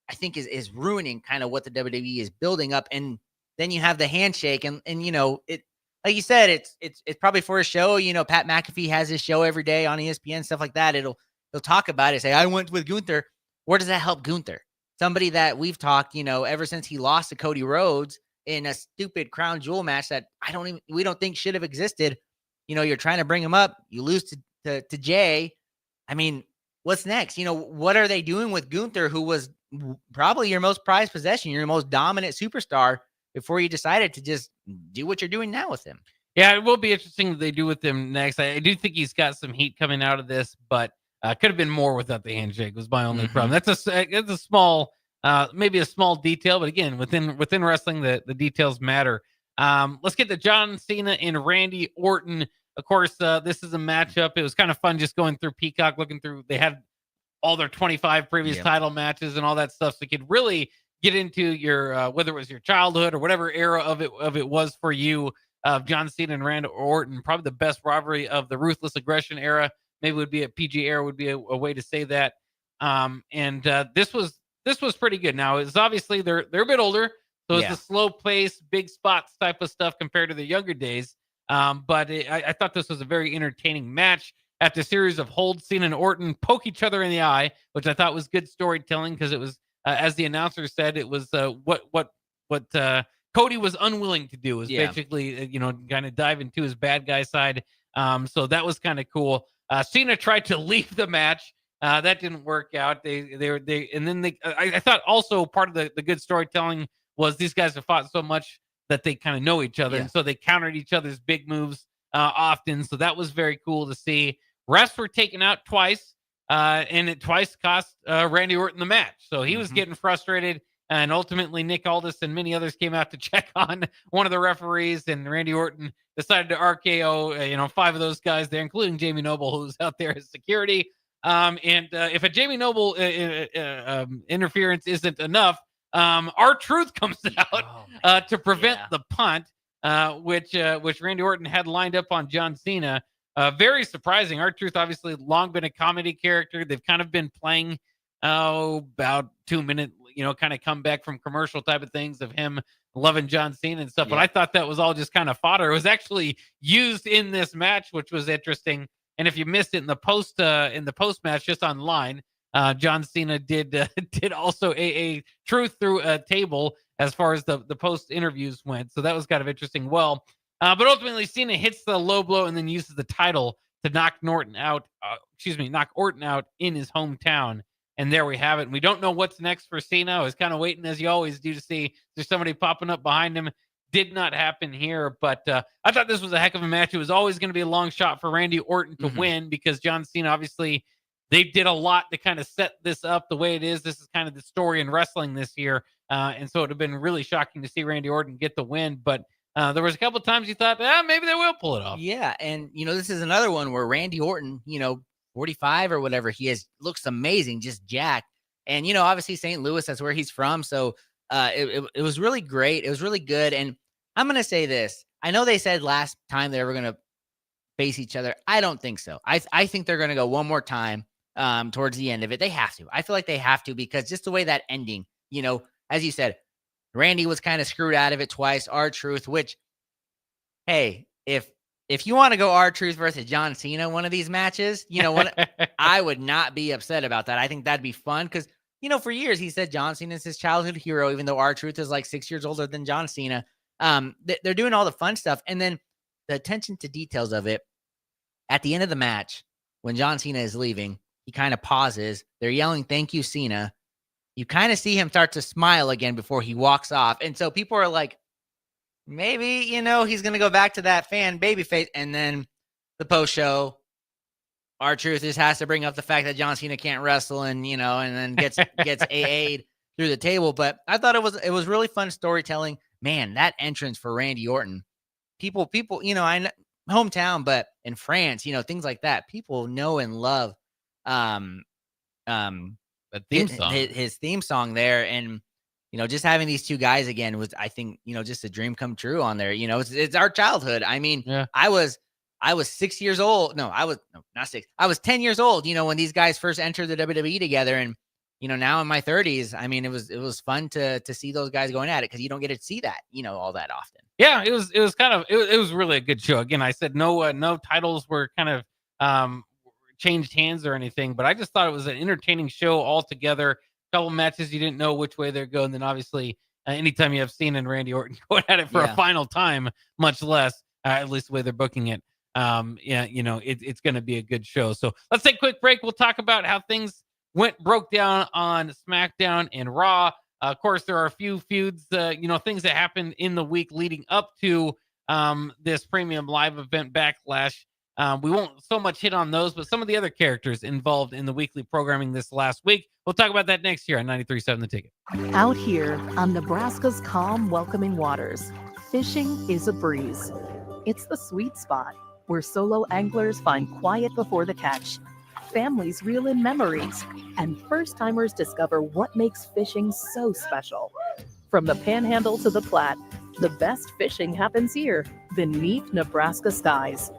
I think is ruining kind of what the WWE is building up. And then you have the handshake and it, like you said, it's probably for a show. Pat McAfee has his show every day on ESPN, stuff like that. They'll talk about it, say, I went with Gunther. Where does that help Gunther? Somebody that we've talked, ever since he lost to Cody Rhodes in a stupid crown jewel match that we don't think should have existed. You're trying to bring him up. You lose to Jay. I mean, what's next? What are they doing with Gunther, who was probably your most prized possession, your most dominant superstar, before you decided to just do what you're doing now with him? Yeah, it will be interesting what they do with him next. I do think he's got some heat coming out of this, but could have been more without the handshake was my only problem. That's a small, maybe a small detail, but again, within wrestling, the details matter. Let's get to John Cena and Randy Orton. Of course, this is a matchup. It was kind of fun just going through Peacock, looking through. They had all their 25 previous title matches and all that stuff, so you could really get into your whether it was your childhood or whatever era of it was for you. John Cena and Randy Orton, probably the best rivalry of the Ruthless Aggression era. Maybe would be a PG era would be a way to say that. This was pretty good. Now it's obviously they're a bit older, so it's a slow pace, big spots type of stuff compared to the younger days. But I thought this was a very entertaining match. After a series of holds, Cena and Orton poke each other in the eye, which I thought was good storytelling because it was, as the announcer said, it was what Cody was unwilling to do, is basically, kind of dive into his bad guy side. So that was kind of cool. Cena tried to leave the match. That didn't work out. I thought also part of the good storytelling was these guys have fought so much that they kind of know each other. And so they countered each other's big moves often. So that was very cool to see. Refs were taken out twice, and it twice cost Randy Orton the match. So he was getting frustrated. And ultimately, Nick Aldis and many others came out to check on one of the referees, and Randy Orton decided to RKO, 5 of those guys there, including Jamie Noble, who's out there as security. If a Jamie Noble interference isn't enough, R-Truth comes out to prevent the punt, which Randy Orton had lined up on John Cena. Very surprising. R-Truth obviously long been a comedy character. They've kind of been playing about 2-minute, kind of come back from commercial type of things of him loving John Cena and stuff. But I thought that was all just kind of fodder. It was actually used in this match, which was interesting. And if you missed it in the post match, just online, John Cena did also a truth through a table as far as the post interviews went. So that was kind of interesting. Well, but ultimately Cena hits the low blow and then uses the title to knock Orton out in his hometown. And there we have it. And we don't know what's next for Cena. I was kind of waiting, as you always do, to see if there's somebody popping up behind him. Did not happen here, but I thought this was a heck of a match. It was always going to be a long shot for Randy Orton to win because John Cena, obviously, they did a lot to kind of set this up the way it is. This is kind of the story in wrestling this year. And so it would have been really shocking to see Randy Orton get the win. But there was a couple of times you thought, maybe they will pull it off. Yeah, and, this is another one where Randy Orton, 45 or whatever he is, looks amazing, just jacked. And, obviously St. Louis, that's where he's from. So it was really great. It was really good. And I'm going to say this. I know they said last time they were going to face each other. I don't think so. I think they're going to go one more time towards the end of it. They have to. I feel like they have to because just the way that ending, as you said, Randy was kind of screwed out of it twice. R-Truth, which, hey, if you want to go R-Truth versus John Cena, one of these matches, I would not be upset about that. I think that'd be fun because, for years he said John Cena is his childhood hero, even though R-Truth is like 6 years older than John Cena. They're doing all the fun stuff. And then the attention to details of it at the end of the match, when John Cena is leaving, he kind of pauses. They're yelling, "Thank you, Cena." You kind of see him start to smile again before he walks off. And so people are like, maybe, he's going to go back to that fan babyface. And then the post show, R-Truth just has to bring up the fact that John Cena can't wrestle and, and then gets AA'd through the table. But I thought it was really fun storytelling. Man, that entrance for Randy Orton, people, I know, hometown, but in France, things like that, people know and love the theme song. His theme song there. And, just having these two guys again was, I think, just a dream come true on there. It's our childhood. I mean, I was 6 years old. No, not 6. I was 10 years old, when these guys first entered the WWE together. And, now in my 30s, I mean, it was fun to see those guys going at it because you don't get to see that, all that often. Yeah, it was kind of, it was really a good show. Again, I said no titles were kind of changed hands or anything, but I just thought it was an entertaining show altogether. A couple matches you didn't know which way they're going. Then obviously, anytime you have Cena and Randy Orton going at it for a final time, much less, at least the way they're booking it. it's going to be a good show. So let's take a quick break. We'll talk about how things broke down on SmackDown and Raw. Of course, there are a few feuds, things that happened in the week leading up to this premium live event Backlash. We won't so much hit on those, but some of the other characters involved in the weekly programming this last week. We'll talk about that next year on 93.7 The Ticket. Out here on Nebraska's calm, welcoming waters, fishing is a breeze. It's the sweet spot where solo anglers find quiet before the catch, families reel in memories, and first-timers discover what makes fishing so special. From the Panhandle to the Platte, the best fishing happens here beneath Nebraska skies.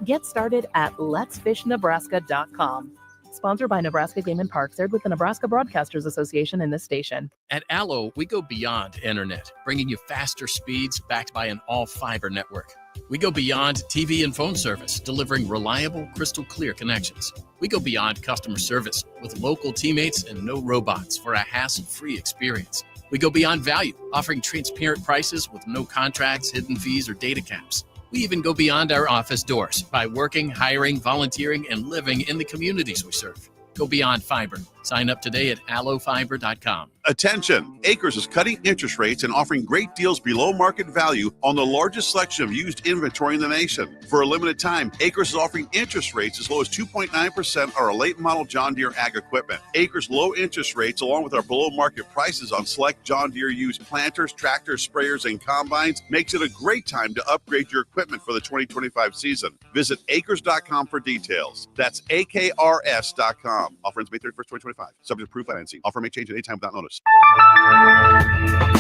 Get started at letsfishnebraska.com. Sponsored by Nebraska Game and Parks, aired with the Nebraska Broadcasters Association and this station. At Allo, we go beyond internet, bringing you faster speeds backed by an all-fiber network. We go beyond TV and phone service, delivering reliable, crystal clear connections. We go beyond customer service with local teammates and no robots for a hassle-free experience. We go beyond value, offering transparent prices with no contracts, hidden fees, or data caps. We even go beyond our office doors by working, hiring, volunteering, and living in the communities we serve. Go beyond fiber. Sign up today at allofiber.com. Attention! Acres is cutting interest rates and offering great deals below market value on the largest selection of used inventory in the nation. For a limited time, Acres is offering interest rates as low as 2.9% on our late model John Deere ag equipment. Acres low interest rates, along with our below market prices on select John Deere used planters, tractors, sprayers, and combines, makes it a great time to upgrade your equipment for the 2025 season. Visit acres.com for details. That's AKRS.com. Offer ends May 31st, 2025. Subject to approved financing. Offer may change at any time without notice.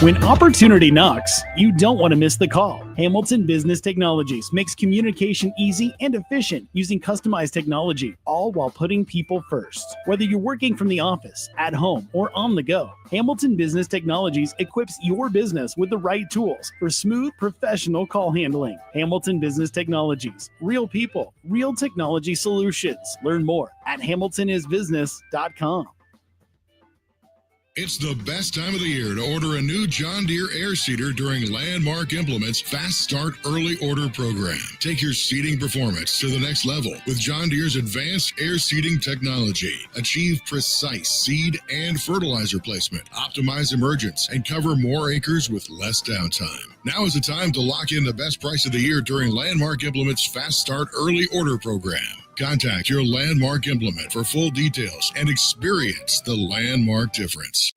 When opportunity knocks, you don't want to miss the call. Hamilton Business Technologies makes communication easy and efficient using customized technology, all while putting people first. Whether you're working from the office, at home, or on the go, Hamilton Business Technologies equips your business with the right tools for smooth, professional call handling. Hamilton Business Technologies. Real people, real technology solutions. Learn more at hamiltonisbusiness.com. It's the best time of the year to order a new John Deere air seeder during Landmark Implement's Fast Start Early Order program. Take your seeding performance to the next level with John Deere's advanced air seeding technology. Achieve precise seed and fertilizer placement, optimize emergence, and cover more acres with less downtime. Now is the time to lock in the best price of the year during Landmark Implement's Fast Start Early Order program. Contact your Landmark Implement for full details and experience the Landmark difference.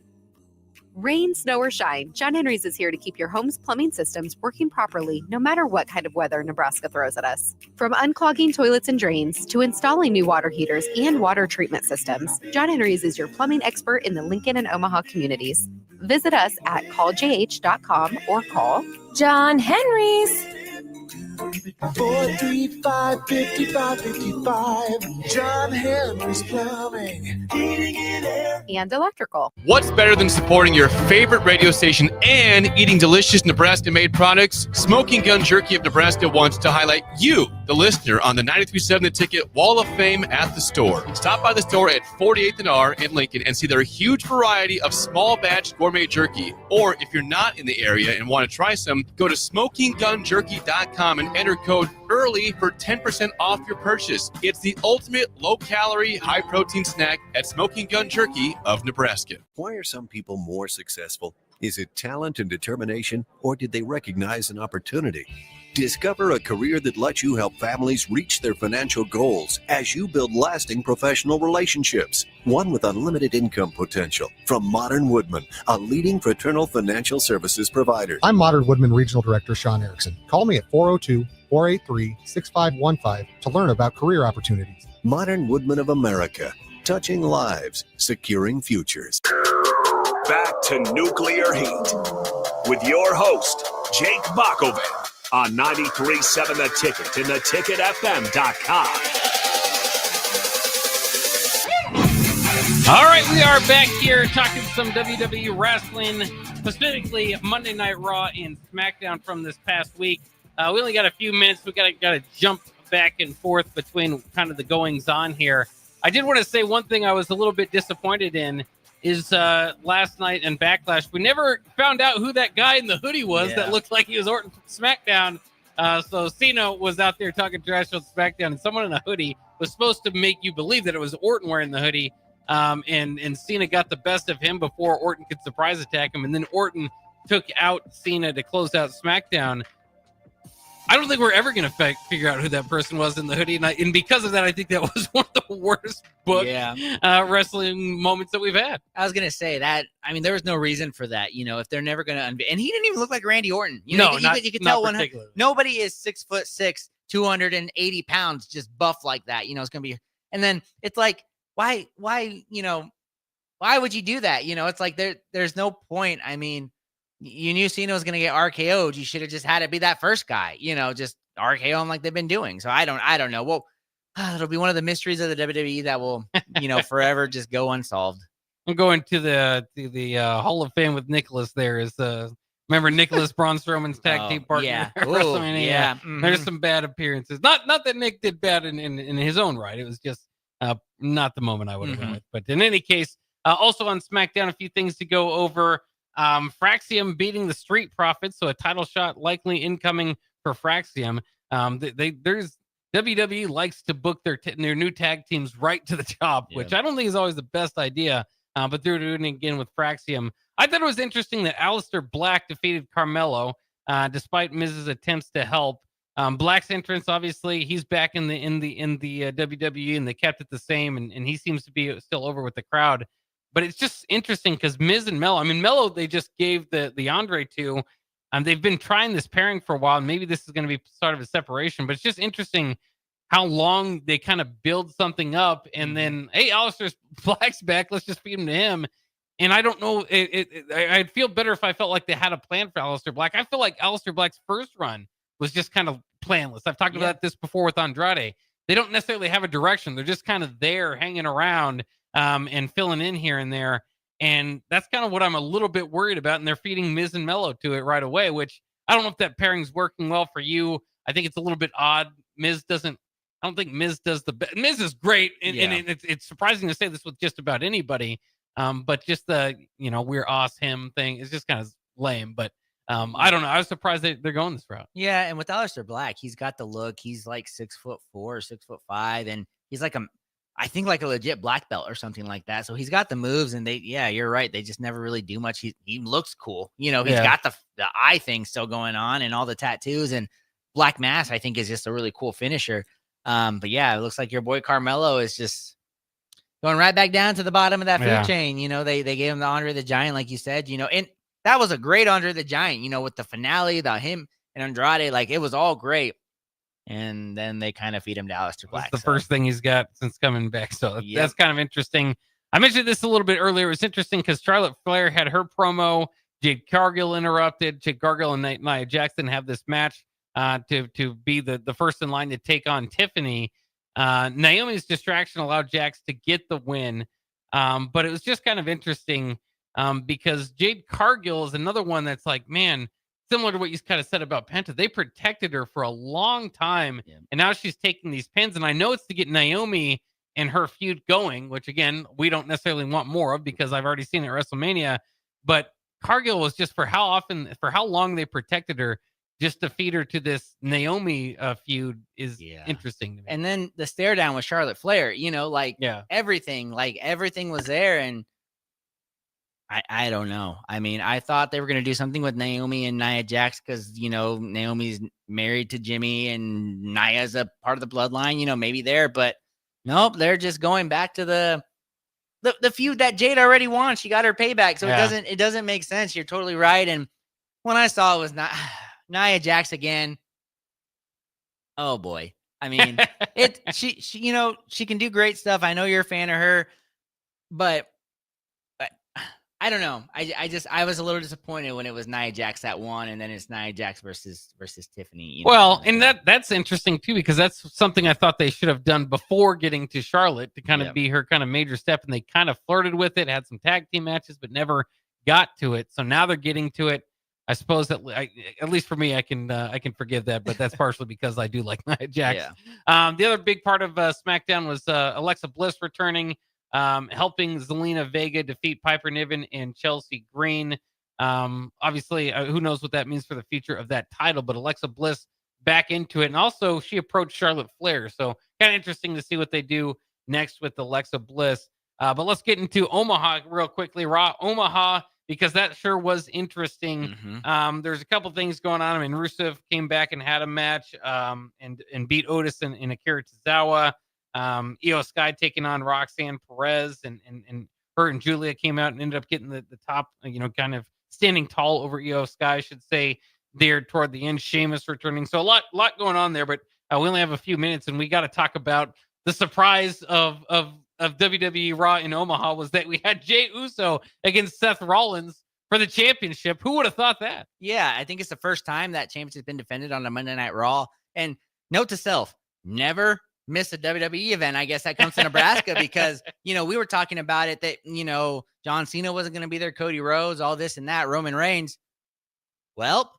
Rain, snow, or shine, John Henry's is here to keep your home's plumbing systems working properly no matter what kind of weather Nebraska throws at us. From unclogging toilets and drains to installing new water heaters and water treatment systems, John Henry's is your plumbing expert in the Lincoln and Omaha communities. Visit us at calljh.com or call John Henry's. 435-5555. John Henry's Plumbing, Heating and Air, and Electrical. What's better than supporting your favorite radio station and eating delicious Nebraska-made products? Smoking Gun Jerky of Nebraska wants to highlight you, the listener, on the 93.7 The Ticket Wall of Fame at the store. Stop by the store at 48th and R in Lincoln and see their huge variety of small batch gourmet jerky. Or if you're not in the area and want to try some, go to smokinggunjerky.com and enter code EARLY for 10% off your purchase. It's the ultimate low-calorie, high-protein snack at Smoking Gun Jerky of Nebraska. Why are some people more successful? Is it talent and determination, or did they recognize an opportunity? Discover a career that lets you help families reach their financial goals as you build lasting professional relationships. One with unlimited income potential. From Modern Woodman, a leading fraternal financial services provider. I'm Modern Woodman Regional Director Sean Erickson. Call me at 402-483-6515 to learn about career opportunities. Modern Woodman of America. Touching lives, securing futures. Back to Nuclear Heat with your host, Jake Bockoven, on 93.7 The Ticket and theticketfm.com. All right, we are back here talking some WWE wrestling, specifically Monday Night Raw and SmackDown from this past week. We only got a few minutes. We got to jump back and forth between kind of the goings on here. I did want to say one thing I was a little bit disappointed in is last night in Backlash, we never found out who that guy in the hoodie was that looked like he was Orton from SmackDown. So Cena was out there talking trash on SmackDown, and someone in a hoodie was supposed to make you believe that it was Orton wearing the hoodie. And Cena got the best of him before Orton could surprise attack him, and then Orton took out Cena to close out SmackDown. I don't think we're ever going to figure out who that person was in the hoodie, and because of that, I think that was one of the worst wrestling moments that we've had. I was gonna say that. I mean, there was no reason for that. If they're never gonna and he didn't even look like Randy Orton. You could tell nobody is 6'6", 280 pounds, just buff like that. It's gonna be. And then it's like, why would you do that? It's like there's no point. I mean, you knew Cena was going to get RKO'd. You should have just had it be that first guy, just RKO him like they've been doing. So I don't know. Well, it'll be one of the mysteries of the WWE that will, forever just go unsolved. I'm going to the Hall of Fame with Nicholas there is remember Nicholas Braun Strowman's tag team partner at WrestleMania? Yeah. Mm-hmm. There's some bad appearances. Not that Nick did bad in his own right. It was just not the moment I would have went with. But in any case, also on SmackDown, a few things to go over. Fraxium beating the Street Profits, so a title shot likely incoming for Fraxium. There's WWE likes to book their new tag teams right to the top, which I don't think is always the best idea. But they're doing it again with Fraxium. I thought it was interesting that Aleister Black defeated Carmelo, despite Miz's attempts to help. Black's entrance, obviously, he's back in the WWE, and they kept it the same, and he seems to be still over with the crowd. But it's just interesting because Miz and Melo, Melo, they just gave the Andre to. They've been trying this pairing for a while, and maybe this is going to be sort of a separation. But it's just interesting how long they kind of build something up, and then, hey, Aleister Black's back. Let's just feed him to him. And I don't know. I'd feel better if I felt like they had a plan for Aleister Black. I feel like Aleister Black's first run was just kind of planless. I've talked about this before with Andrade. They don't necessarily have a direction. They're just kind of there hanging around. And filling in here and there. And that's kind of what I'm a little bit worried about. And they're feeding Miz and Melo to it right away, which I don't know if that pairing's working well for you. I think it's a little bit odd. I don't think Miz does the best. Miz is great. And it's surprising to say this with just about anybody. But just the, we're us, him thing is just kind of lame. But I don't know. I was surprised they're going this route. Yeah. And with Aleister Black, he's got the look. He's like 6'4", 6'5", and he's like I think like a legit black belt or something like that. So he's got the moves, and you're right. They just never really do much. He looks cool. He's got the eye thing still going on and all the tattoos, and Black Mass, I think, is just a really cool finisher. But yeah, it looks like your boy Carmelo is just going right back down to the bottom of that food chain. They gave him the Andre the Giant, like you said, and that was a great Andre the Giant, with the finale, him and Andrade, like it was all great. And then they kind of feed him to Aleister Black. That's the first thing he's got since coming back. So that's kind of interesting. I mentioned this a little bit earlier. It was interesting because Charlotte Flair had her promo. Jade Cargill interrupted. Jade Cargill and Nia Jackson have this match to be the first in line to take on Tiffany. Naomi's distraction allowed Jax to get the win. But it was just kind of interesting because Jade Cargill is another one that's like, man, similar to what you kind of said about Penta, they protected her for a long time, and now she's taking these pins. And I know it's to get Naomi and her feud going, which, again, we don't necessarily want more of because I've already seen it at WrestleMania. But Cargill was just for how long they protected her, just to feed her to this Naomi feud is interesting to me. And then the stare down with Charlotte Flair, everything was there. And I don't know. I thought they were going to do something with Naomi and Nia Jax because, Naomi's married to Jimmy and Nia's a part of the bloodline, maybe there. But nope, they're just going back to the feud that Jade already won. She got her payback. So it doesn't make sense. You're totally right. And when I saw it was not Nia Jax again, oh boy. She can do great stuff. I know you're a fan of her, but I don't know. I was a little disappointed when it was Nia Jax that won, and then it's Nia Jax versus Tiffany. And that's interesting too, because that's something I thought they should have done before getting to Charlotte to kind of be her kind of major step, and they kind of flirted with it, had some tag team matches, but never got to it. So now they're getting to it. I suppose that at least for me, I can forgive that, but that's partially because I do like Nia Jax. The other big part of SmackDown was Alexa Bliss returning. Helping Zelina Vega defeat Piper Niven and Chelsea Green. Obviously, who knows what that means for the future of that title, but Alexa Bliss back into it. And also, she approached Charlotte Flair. So kind of interesting to see what they do next with Alexa Bliss. But let's get into Omaha real quickly. Raw Omaha, because that sure was interesting. There's a couple things going on. I mean, Rusev came back and had a match and beat Otis in Akira Tozawa. Io Sky taking on Roxanne Perez, and her and Julia came out and ended up getting the top, kind of standing tall over Io Sky, I should say, there toward the end. Sheamus returning. So a lot going on there, but we only have a few minutes, and we got to talk about the surprise of WWE Raw in Omaha was that we had Jey Uso against Seth Rollins for the championship. Who would have thought that? Yeah, I think it's the first time that championship's been defended on a Monday Night Raw. And note to self, never miss a WWE event. I guess that comes to Nebraska because, we were talking about it that, John Cena wasn't going to be there, Cody Rhodes, all this and that, Roman Reigns. Well,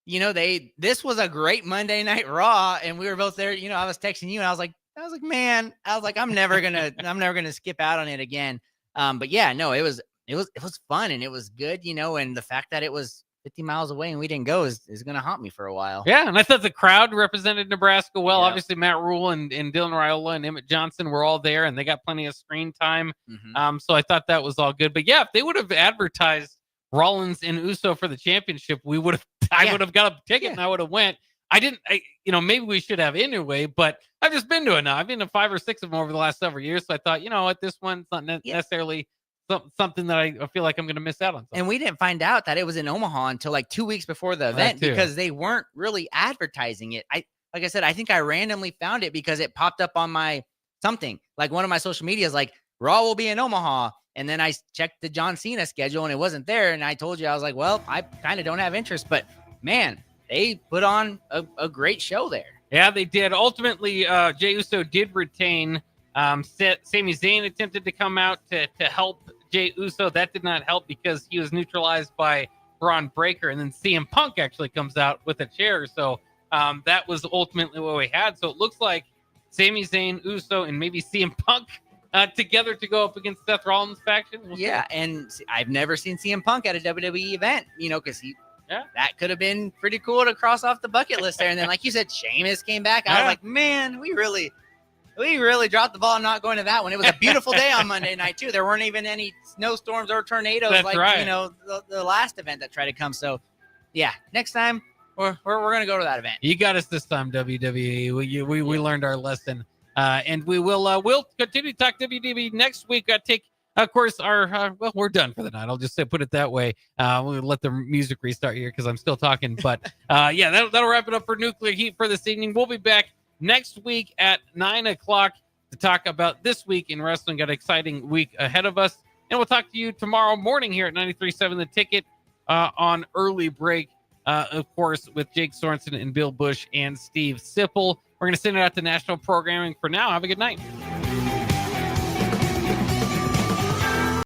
this was a great Monday Night Raw, and we were both there. I was texting you and I was like, man, I'm never gonna skip out on it again. But yeah, no, it was fun and it was good, and the fact that it was 50 miles away and we didn't go is gonna haunt me for a while. Yeah, and I thought the crowd represented Nebraska well. Yeah. Obviously, Matt Rule and Dylan Raiola and Emmett Johnson were all there, and they got plenty of screen time. So I thought that was all good. But yeah, if they would have advertised Rollins and Uso for the championship, I would have got a ticket and I would have went. I didn't, maybe we should have anyway, but I've just been to it now. I've been to 5 or 6 of them over the last several years. So I thought, at this one's not necessarily something that I feel like I'm going to miss out on. And we didn't find out that it was in Omaha until like 2 weeks before the event because they weren't really advertising it. Like I said, I think I randomly found it because it popped up on my something, like one of my social medias, like Raw will be in Omaha. And then I checked the John Cena schedule and it wasn't there. And I told you, I was like, well, I kind of don't have interest, but man, they put on a great show there. Yeah, they did. Ultimately, Jey Uso did retain. Sami Zayn attempted to come out to help Jey Uso. That did not help because he was neutralized by Braun Breaker. And then CM Punk actually comes out with a chair. So that was ultimately what we had. So it looks like Sami Zayn, Uso, and maybe CM Punk together to go up against Seth Rollins' faction. We'll see. And I've never seen CM Punk at a WWE event, because that could have been pretty cool to cross off the bucket list there. And then, like you said, Sheamus came back. I was like, man, we really dropped the ball not going to that one. It was a beautiful day on Monday night too. There weren't even any snowstorms or tornadoes the last event that tried to come. So yeah, next time we're gonna go to that event. You got us this time, WWE. We learned our lesson, and we'll continue to talk WWE next week. Of course, we're done for the night. I'll just put it that way. We'll let the music restart here because I'm still talking. But that'll wrap it up for Nuclear Heat for this evening. We'll be back next week at 9:00 to talk about this week in wrestling. Got an exciting week ahead of us. And we'll talk to you tomorrow morning here at 93.7 The Ticket on Early Break, of course, with Jake Sorensen and Bill Bush and Steve Sipple. We're going to send it out to national programming for now. Have a good night.